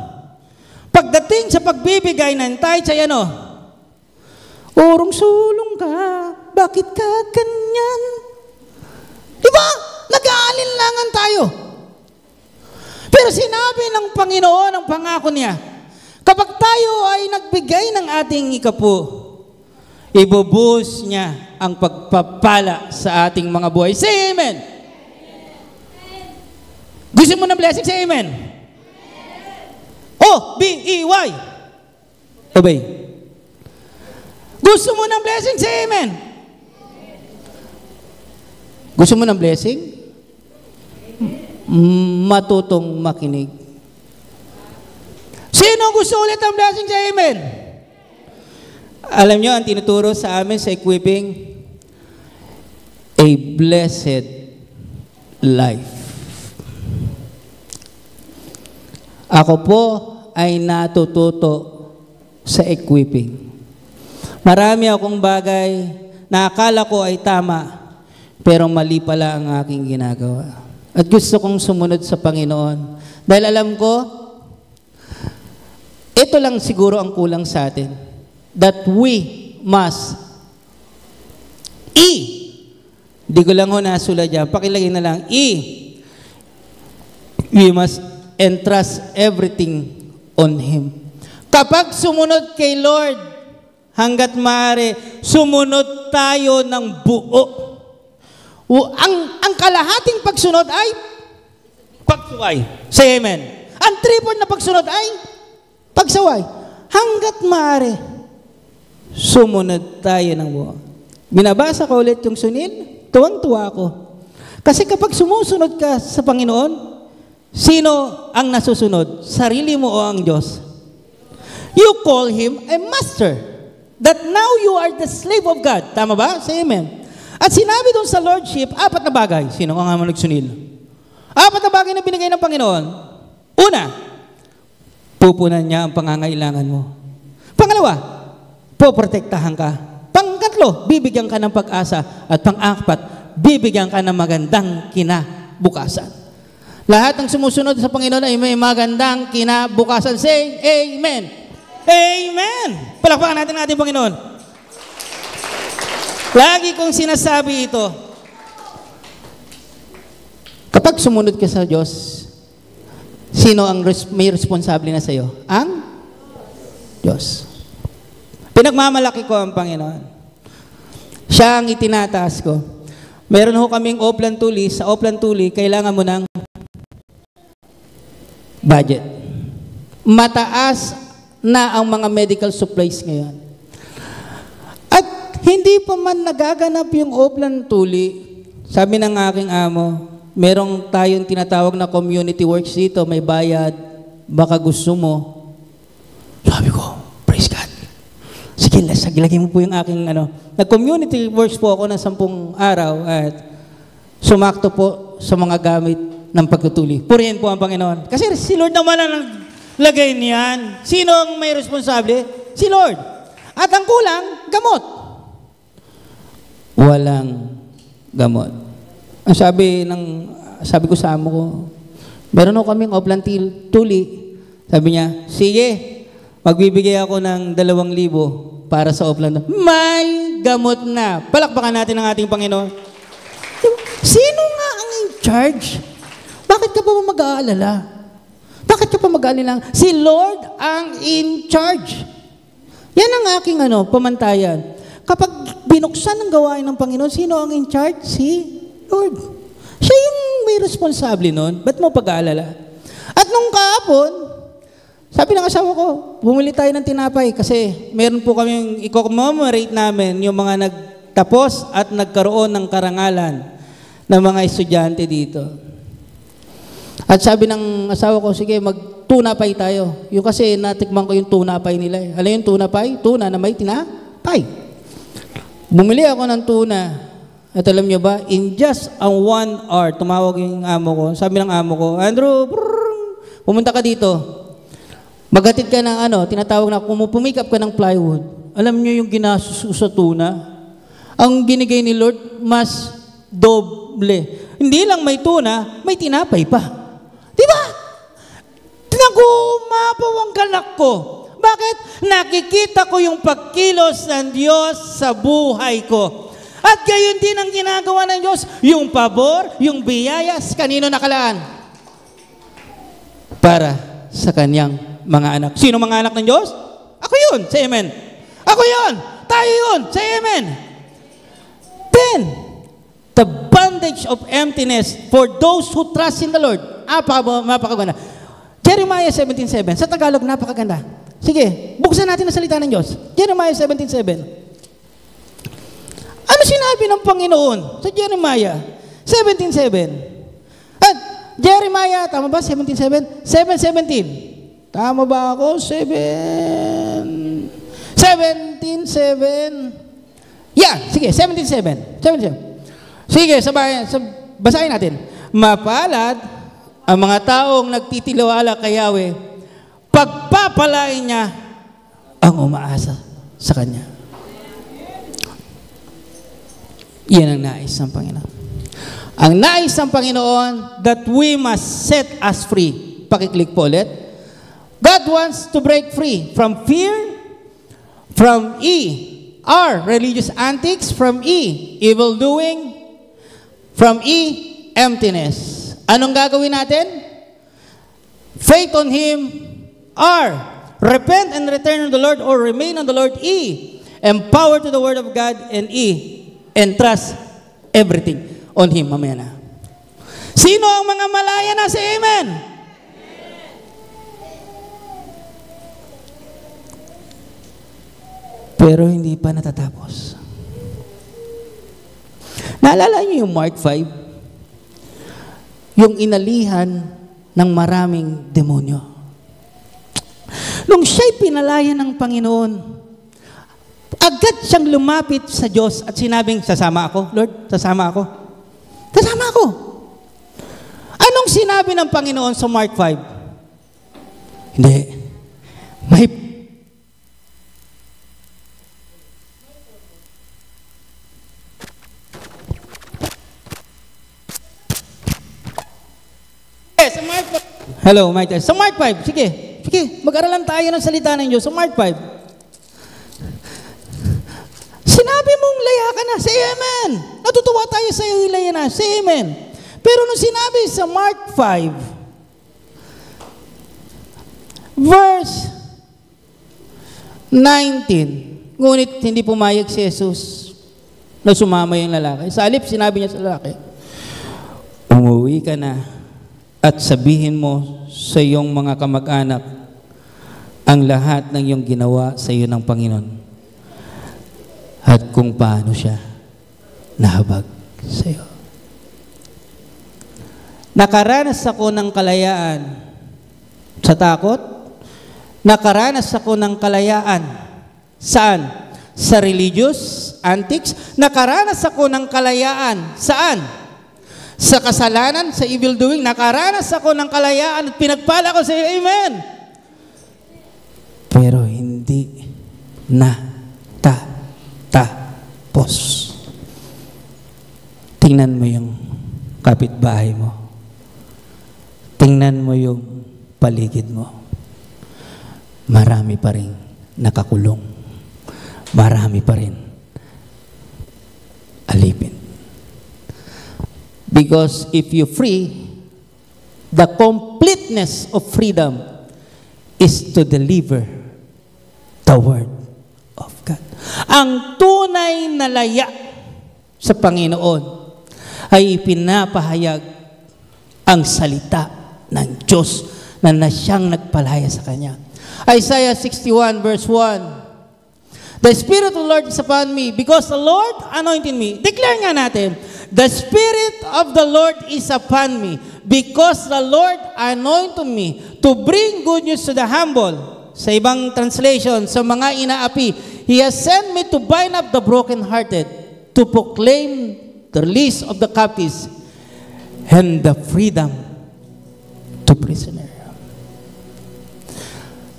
Pagdating sa pagbibigay ng tithe ay urong sulong ka, bakit ka ganyan? Diba? Nag-aalinlangan tayo. Pero sinabi ng Panginoon ang pangako niya, kapag tayo ay nagbigay ng ating ikapu, ibubuhos niya ang pagpapala sa ating mga buhay. Say amen. Gusto mo ng blessing? Say amen. O-B-E-Y. Obey. Gusto mo ng blessing? Say amen. Gusto mo ng blessing? Matutong makinig. Sino gusto ulit ng blessing? Say amen. Alam nyo, ang tinuturo sa amin sa equipping, a blessed life. Ako po ay natututo sa equipping. Marami akong bagay na akala ko ay tama, pero mali pala ang aking ginagawa. At gusto kong sumunod sa Panginoon. Dahil alam ko, ito lang siguro ang kulang sa atin. That we must Di ko lang ho nasulat dyan. Pakilagay na lang. We must entrust everything on Him. Kapag sumunod kay Lord, hanggat maaari, sumunod tayo ng buo. Ang kalahating pagsunod ay pagsuway. Say amen. Ang tripod na pagsunod ay pagsaway. Hanggat maaari, sumunod tayo ng buo. Binabasa ko ulit yung sunil, tuwang-tuwa ako. Kasi kapag sumusunod ka sa Panginoon, sino ang nasusunod? Sarili mo o ang Diyos? You call Him a master. That now you are the slave of God. Tama ba? Say amen. At sinabi doon sa Lordship, 4 na bagay. Sino ang nagsunil? 4 na bagay na binigay ng Panginoon. Una, pupunan niya ang pangangailangan mo. Pangalawa, poprotektahan ka. Pangkatlo, bibigyan ka ng pag-asa. At pang-apat, bibigyan ka ng magandang kinabukasan. Lahat ng sumusunod sa Panginoon ay may magandang kinabukasan. Say, Amen. Amen. Palakpakan natin ang ating Panginoon. Lagi kong sinasabi ito. Kapag sumunod ka sa Diyos, sino ang may responsable na sa iyo? Ang Diyos. Pinagmamalaki ko ang Panginoon. Siya ang itinataas ko. Meron ho kaming Oplan Tuli. Sa Oplan Tuli, kailangan mo ng budget. Mataas na ang mga medical supplies ngayon. At hindi pa man nagaganap yung Oplan Tuli, sabi ng aking amo, merong tayong tinatawag na community works dito, may bayad, baka gusto mo. Sabi ko, praise God. Sige, lagyan mo po yung aking Nag-community works po ako ng 10 araw at sumakto po sa mga gamit ng pagtutuli. Purihin po ang Panginoon. Kasi si Lord naman ang naglagay niyan. Sino ang may responsable? Si Lord. At ang kulang, gamot. Walang gamot. Ang sabi ko sa amo ko, meron ako kaming Oplan Tuli. Sabi niya, sige, magbibigay ako ng 2,000 para sa Oplan. May gamot na. Palakpakan natin ang ating Panginoon. Sino nga ang in charge? Bakit ka pa mag-aalala? Bakit ka pa mag-aalala? Si Lord ang in charge. Yan ang aking pamantayan. Kapag binuksan ang gawain ng Panginoon, sino ang in charge? Si Lord. Siya yung may responsable nun. Ba't mo pag-aalala? At nung kahapon, sabi ng asawa ko, bumili tayo ng tinapay kasi meron po kaming i-commemorate namin yung mga nagtapos at nagkaroon ng karangalan ng mga estudyante dito. At sabi ng asawa ko, sige, mag-tunapay tayo. Yung kasi natikman ko yung tunapay nila. Alam yung tunapay? Tuna na may tinapay. Bumili ako ng tuna. At alam nyo ba, in just 1 hour, tumawag yung amo ko. Sabi ng amo ko, Andrew, pumunta ka dito. Maghatid ka ng tinatawag na pumikap ka ng plywood. Alam nyo yung ginastos sa tuna? Ang binigay ni Lord, mas doble. Hindi lang may tuna, may tinapay pa. Diba? Nagumapaw ang galak ko. Bakit? Nakikita ko yung pagkilos ng Diyos sa buhay ko. At gayon din ang ginagawa ng Diyos. Yung pabor, yung biyayas, kanino nakalaan? Para sa kanyang mga anak. Sino mga anak ng Diyos? Ako yun. Say amen. Ako yun. Tayo yun. Say amen. Then, the bondage of emptiness for those who trust in the Lord. Mapakaganda. Jeremiah 17:7. Sa Tagalog, napakaganda. Sige, buksan natin ang salita ng Diyos. Jeremiah 17:7. Ano sinabi ng Panginoon sa Jeremiah 17:7? At Jeremiah, tama ba? 17:7? 7:17. Tama ba ako? 17:7. Yeah, sige, 17:7. Sige, basahin natin. Mapalad ang mga taong nagtitiwala kay Yahweh, pagpapalain niya ang umaasa sa Kanya. Yan ang nais ng Panginoon. Ang nais ng Panginoon that we must set us free. Pakiclick po ulit. God wants to break free from fear, from our religious antics, from evil doing, from emptiness. Anong gagawin natin? Faith on Him, repent and return on the Lord, or remain on the Lord, empower to the Word of God, and entrust everything on Him. Mamaya na. Sino ang mga malaya na sa Amen? Pero hindi pa natatapos. Naalala niyo yung Mark 5? Yung inalihan ng maraming demonyo. Nung siya'y pinalaya ng Panginoon, agad siyang lumapit sa Diyos at sinabing, sasama ako, Lord, sasama ako. Sasama ako. Anong sinabi ng Panginoon sa Mark 5? Hindi. Mark 5. Hello, Mark 5. Sa Mark 5, sige. Mag-aralan tayo ng salita ng Diyos. Sa Mark 5. Sinabi mong laya ka na. Say amen. Natutuwa tayo sa iyo, laya na. Say amen. Pero nung sinabi sa Mark 5, verse 19, ngunit hindi pumayag si Jesus na sumama yung lalaki. Sa halip, sinabi niya sa lalaki, umuwi ka na at sabihin mo sa iyong mga kamag-anak ang lahat ng iyong ginawa sa iyo ng Panginoon at kung paano siya nahabag sa iyo. Nakaranas ako ng kalayaan sa takot. Nakaranas ako ng kalayaan. Saan? Sa religious antics. Nakaranas ako ng kalayaan. Saan? Sa kasalanan, sa evil doing. Nakaranas ako ng kalayaan at pinagpala ko sa iyo. Amen. Pero hindi na tapos. Tingnan mo yung kapitbahay mo. Tingnan mo yung paligid mo. Marami pa rin nakakulong. Marami pa rin alipin. Because if you free, the completeness of freedom is to deliver the word of God. Ang tunay na laya sa Panginoon ay ipinapahayag ang salita ng Diyos na siyang nagpalaya sa Kanya. Isaiah 61 verse 1. The Spirit of the Lord is upon me because the Lord anointed me. Declare nga natin, the Spirit of the Lord is upon me because the Lord anointed me to bring good news to the humble. Sa ibang translation, sa mga inaapi, He has sent me to bind up the brokenhearted, to proclaim the release of the captives and the freedom to prisoner.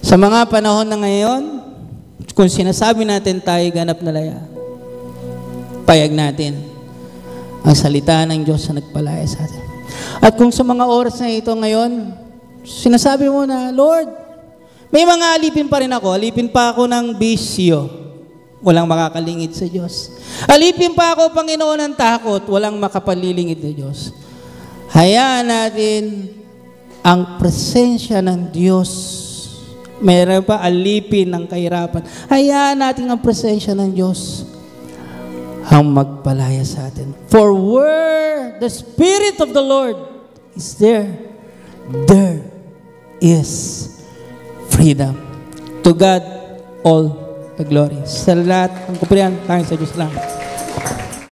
Sa mga panahon na ngayon, kung sinasabi natin tayo ganap na laya, payag natin ang salita ng Diyos na nagpalaya sa atin. At kung sa mga oras na ito ngayon, sinasabi mo na, Lord, may mga alipin pa rin ako. Alipin pa ako ng bisyo. Walang makakalingid sa Diyos. Alipin pa ako, Panginoon, ng takot. Walang makapalilingid sa Diyos. Hayaan natin ang presensya ng Diyos. Meron pa alipin ng kahirapan. Hayaan natin ang presensya ng Diyos ang magpalaya sa atin. For where the Spirit of the Lord is there is freedom. To God all the glory. Sa lahat ng kupurihan, tanging sa Diyos lang.